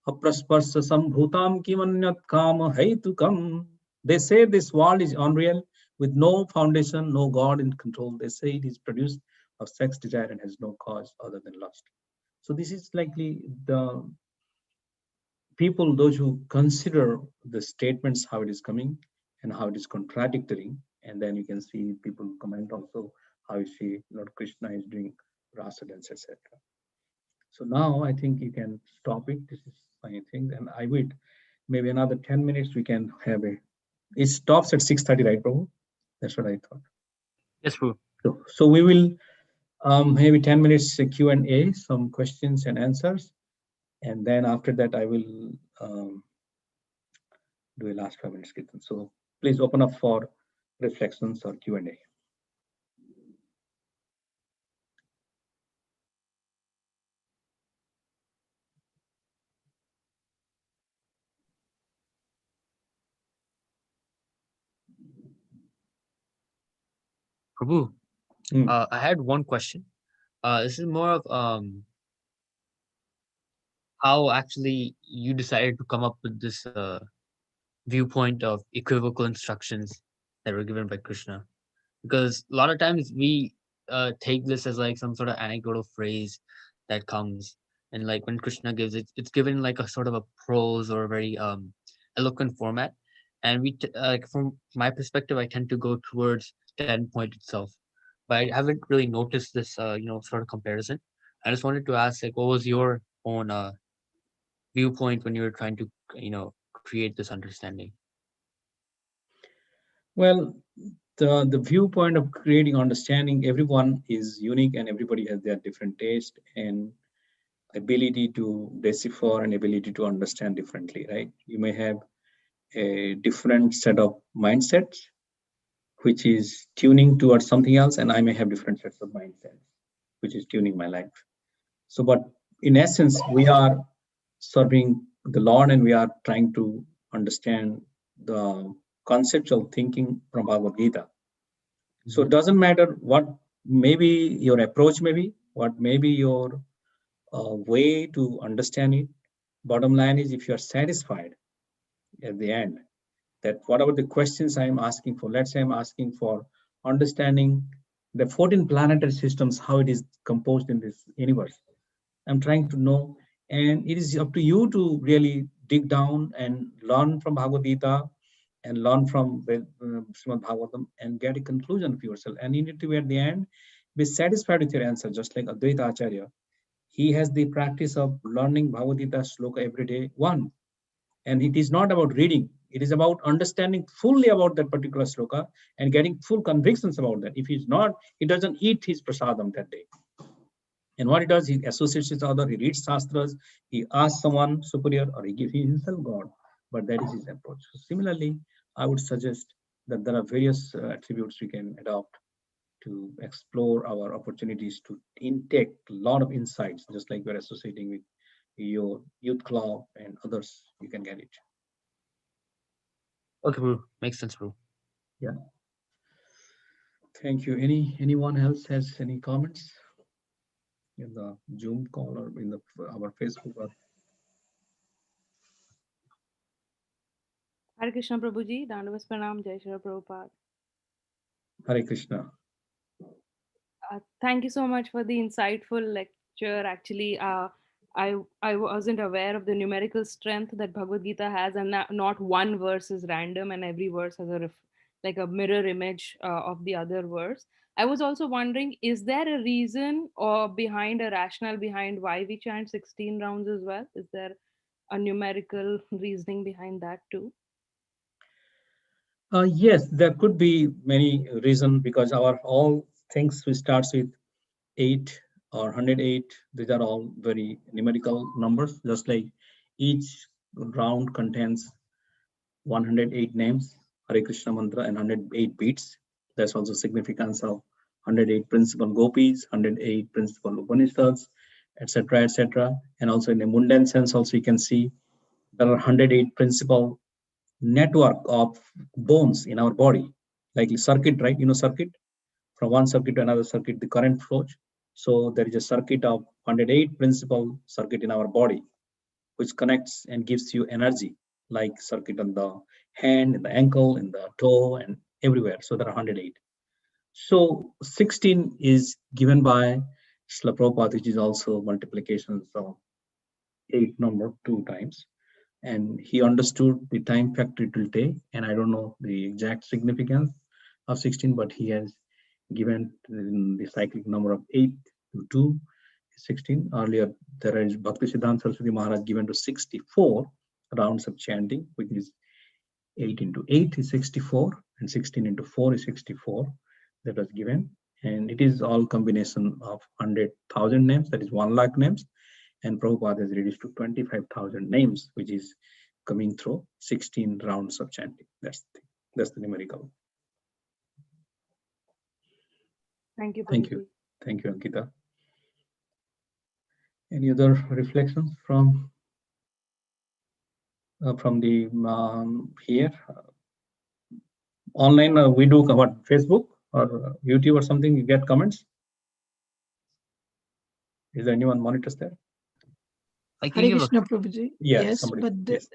अप्रस्पर्श संभूताम किमन्यत् काम हेतुकम. They say this world is unreal with no foundation, no God in control. They say it is produced of sex desire and has no cause other than lust. So this is likely the people, those who consider the statements, how it is coming and how it is contradictory. And then you can see people comment also how you see Lord Krishna is doing rasa dance, etc. So now I think you can stop it. This is my thing, and I would maybe another 10 minutes we can have a. It stops at 6:30, right, Prabhu? That's what I thought. Yes, Prabhu. So we will maybe 10 minutes Q&A, some questions and answers, and then after that I will do a last 5 minutes kirtan. So please open up for reflections or Q&A. Prabhu, Hmm. I had one question. This is more of how actually you decided to come up with this viewpoint of equivocal instructions that were given by Krishna. Because a lot of times we take this as like some sort of anecdotal phrase that comes, and like when Krishna gives it, it's given like a sort of a prose or a very eloquent format. And like from my perspective, I tend to go towards the endpoint itself, but I haven't really noticed this sort of comparison. I just wanted to ask, like, what was your own viewpoint when you were trying to create this understanding? Well, the viewpoint of creating understanding, everyone is unique and everybody has their different taste and ability to decipher and ability to understand differently, right? You may have a different set of mindsets, which is tuning towards something else, and I may have different sets of mindsets, which is tuning my life. So, but in essence, we are serving the Lord and we are trying to understand the conceptual thinking from Bhagavad Gita. So it doesn't matter what maybe your approach may be, what may be your way to understand it. Bottom line is, if you are satisfied at the end, that whatever the questions I am asking for, let's say I'm asking for understanding the 14 planetary systems, how it is composed in this universe. I'm trying to know, and it is up to you to really dig down and learn from Bhagavad Gita and learn from Srimad Bhagavatam and get a conclusion for yourself. And you need to be at the end, be satisfied with your answer, just like Advaita Acharya. He has the practice of learning Bhagavad Gita sloka every day, one. And it is not about reading, it is about understanding fully about that particular sloka and getting full convictions about that. If he's not, he doesn't eat his prasadam that day. And what he does, he associates with other, he reads shastras, he asks someone superior, or he gives himself God. But that is his approach. So similarly, I would suggest that there are various attributes we can adopt to explore our opportunities to intake a lot of insights, just like we're associating with your youth club and others, you can get it. Okay, bro. Makes sense, bro. Yeah. Thank you. Anyone else has any comments in the Zoom call or in the our Facebook? Or Hare Krishna Prabhuji, Dandavas Pranam, Jai Shri Prabhupada. Hare Krishna. Thank you so much for the insightful lecture. Actually, I wasn't aware of the numerical strength that Bhagavad Gita has, and not one verse is random, and every verse has like a mirror image of the other verse. I was also wondering, is there a reason or behind a rationale behind why we chant 16 rounds as well? Is there a numerical reasoning behind that too? Yes, there could be many reasons because our all things we starts with 8 or 108. These are all very numerical numbers. Just like each round contains 108 names, Hare Krishna mantra, and 108 beats. That's also significance of 108 principal gopis, 108 principal Upanishads, etc., etc. And also in a mundane sense, also you can see there are 108 principal network of bones in our body, like circuit, right? You know, circuit, from one circuit to another circuit, the current flows. So there is a circuit of 108 principal circuit in our body, which connects and gives you energy, like circuit on the hand, in the ankle, in the toe, and everywhere. So there are 108. So 16 is given by Srila Prabhupada, which is also multiplications of 8 number 2 times. And he understood the time factor it will take, and I don't know the exact significance of 16, but he has given the cyclic number of 8 to 2 16. Earlier there is Bhakti Siddhanta Saraswati Maharaj given to 64 rounds of chanting, which is 8 into 8 is 64 and 16 into 4 is 64. That was given, and it is all combination of 100,000 names, that is 1 lakh names, and Prabhupada has reduced to 25,000 names, which is coming through 16 rounds of chanting. That's the numerical. Thank you, Thank Prabhuji. you. Thank you, Ankita. Any other reflections from the here online? We do what, Facebook? or YouTube or something, you get comments? Is there anyone monitors there? I can Hare give a, Krishna Prabhuji. Yeah, Yes, somebody. but Yes.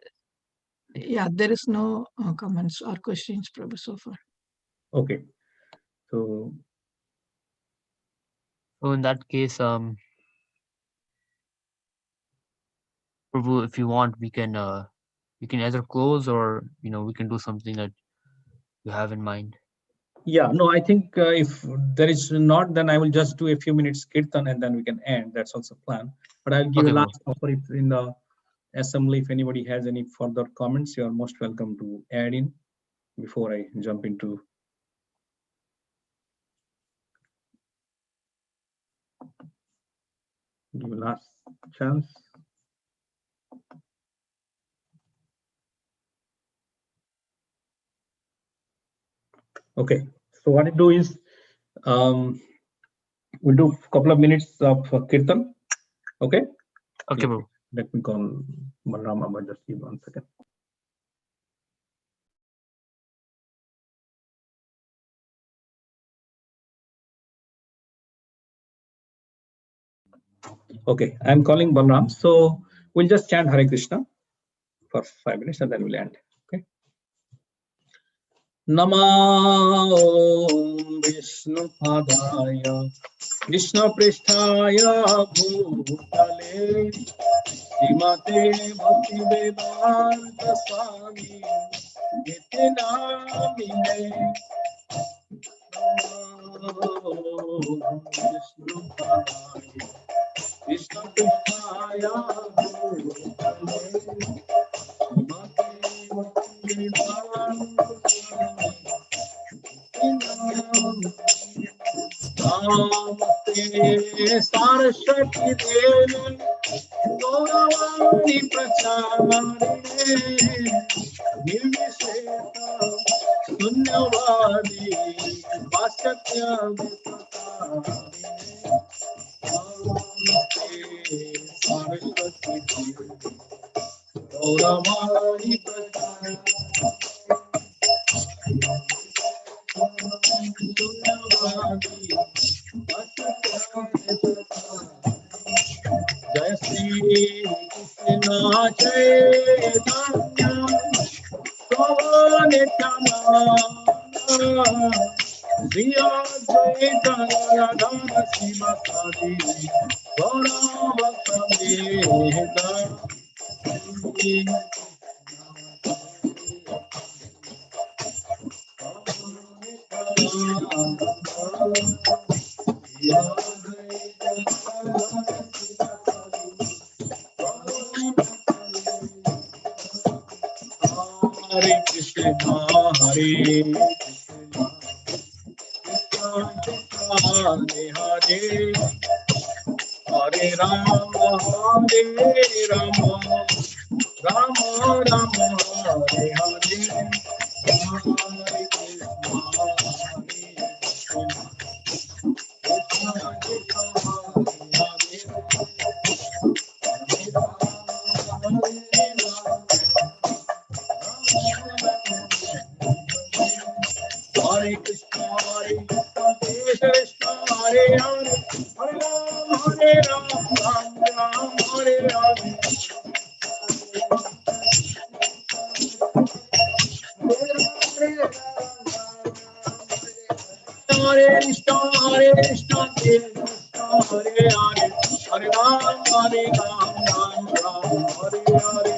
yeah, there is no comments or questions, Prabhu, so far. Okay. So so in that case, Prabhu, if you want, we can either close or we can do something that you have in mind. yeah, no, I think if there is not, then I will just do a few minutes kirtan and then we can end. That's also plan. But I'll give Okay, a bro. last offer if in the assembly, if anybody has any further comments, you are most welcome to add in before I jump into. Give a last chance. Okay, so what I do is we'll do a couple of minutes of kirtan. Okay. Okay, bro. Let me call Balimardana. Just give 1 second. Okay, I'm calling Balram. So we'll just chant Hare Krishna for 5 minutes and then we'll end. Okay. Namo Vishnu Padaya Krishna Pristhaya Bhutale Srimate Bhakti Vedanta Swami Niti Namine Namo Vishnu Padaya Krishna Pristhaya Bhutale Saraswati Devi Gauravani Pracharine Nirvisheta Sunyavadi Vasatya Saraswati Devi Gauravani Pracharine Jai Sri Krishna Chaitanya Prabhu Nityananda Jiya Chaitanya Radha Shiva Sadi Gaura Bhakta Veda Hare Krishna, Hare Krishna, Hare Hare Rama, Hare Rama, Rama Rama, Hare Hare, Hare Krishna, Hare Krishna, Hare Krishna, Hare Hare, Hare Ram, Ram Ram, Hare Hare. Hare Krishna, Hare Krishna, Hare Hare, Hare Ram, Ram Ram, Hare Hare.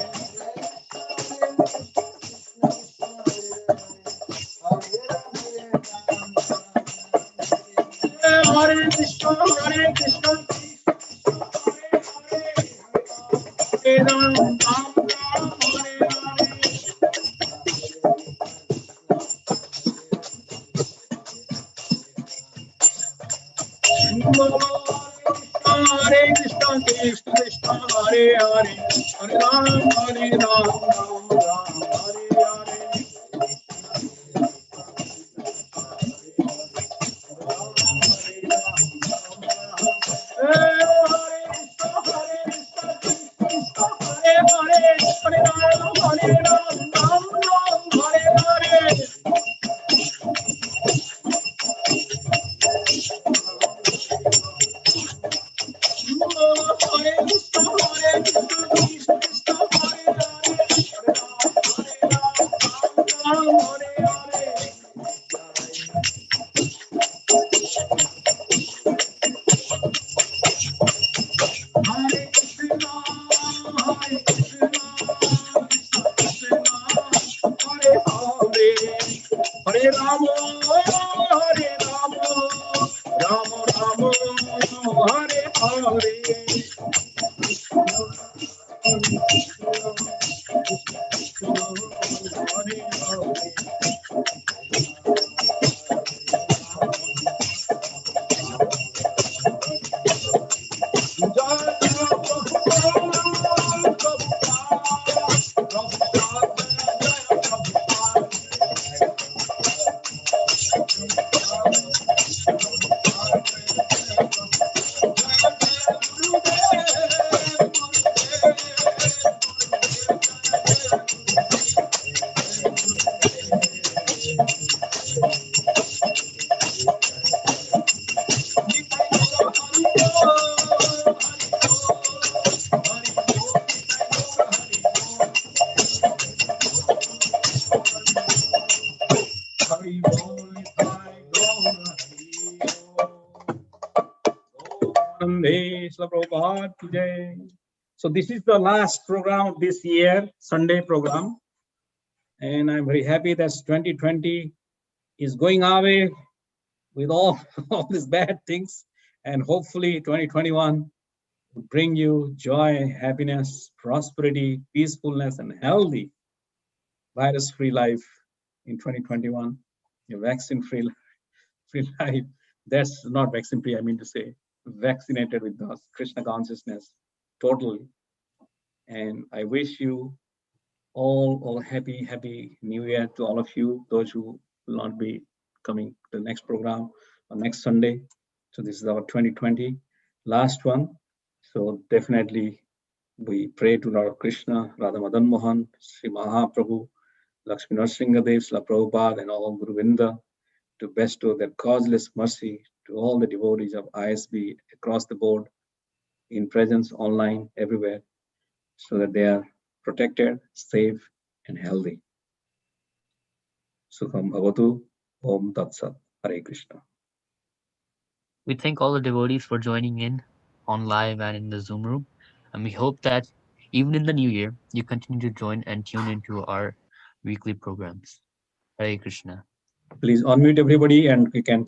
Hare Krishna, Hare Krishna, Hare Ram, Ram Ram, Hare Hare. Hare Krishna, Krishna Krishna, Hare Hare, Hare Ram, Ram Ram, Hare Hare. So this is the last program of this year, Sunday program. And I'm very happy that 2020 is going away with all these bad things. And hopefully 2021 will bring you joy, happiness, prosperity, peacefulness, and healthy virus-free life in 2021. A vaccine-free life. That's not vaccine-free, I mean to say, vaccinated with the Krishna consciousness totally. And I wish you all happy New Year to all of you, those who will not be coming to the next program on next Sunday. So this is our 2020 last one. So definitely we pray to Lord Krishna, Radha Madan Mohan, Sri Mahaprabhu, Lakshmi Nrsimhadev, Srila Prabhupada, and all Guru Vrinda to bestow their causeless mercy to all the devotees of ISB across the board, in presence, online, everywhere, so that they are protected, safe, and healthy. Sukham Bhavatu, Om Tat Sat, Hare Krishna. We thank all the devotees for joining in on live and in the Zoom room. And we hope that even in the new year, you continue to join and tune into our weekly programs. Hare Krishna. Please unmute everybody and we can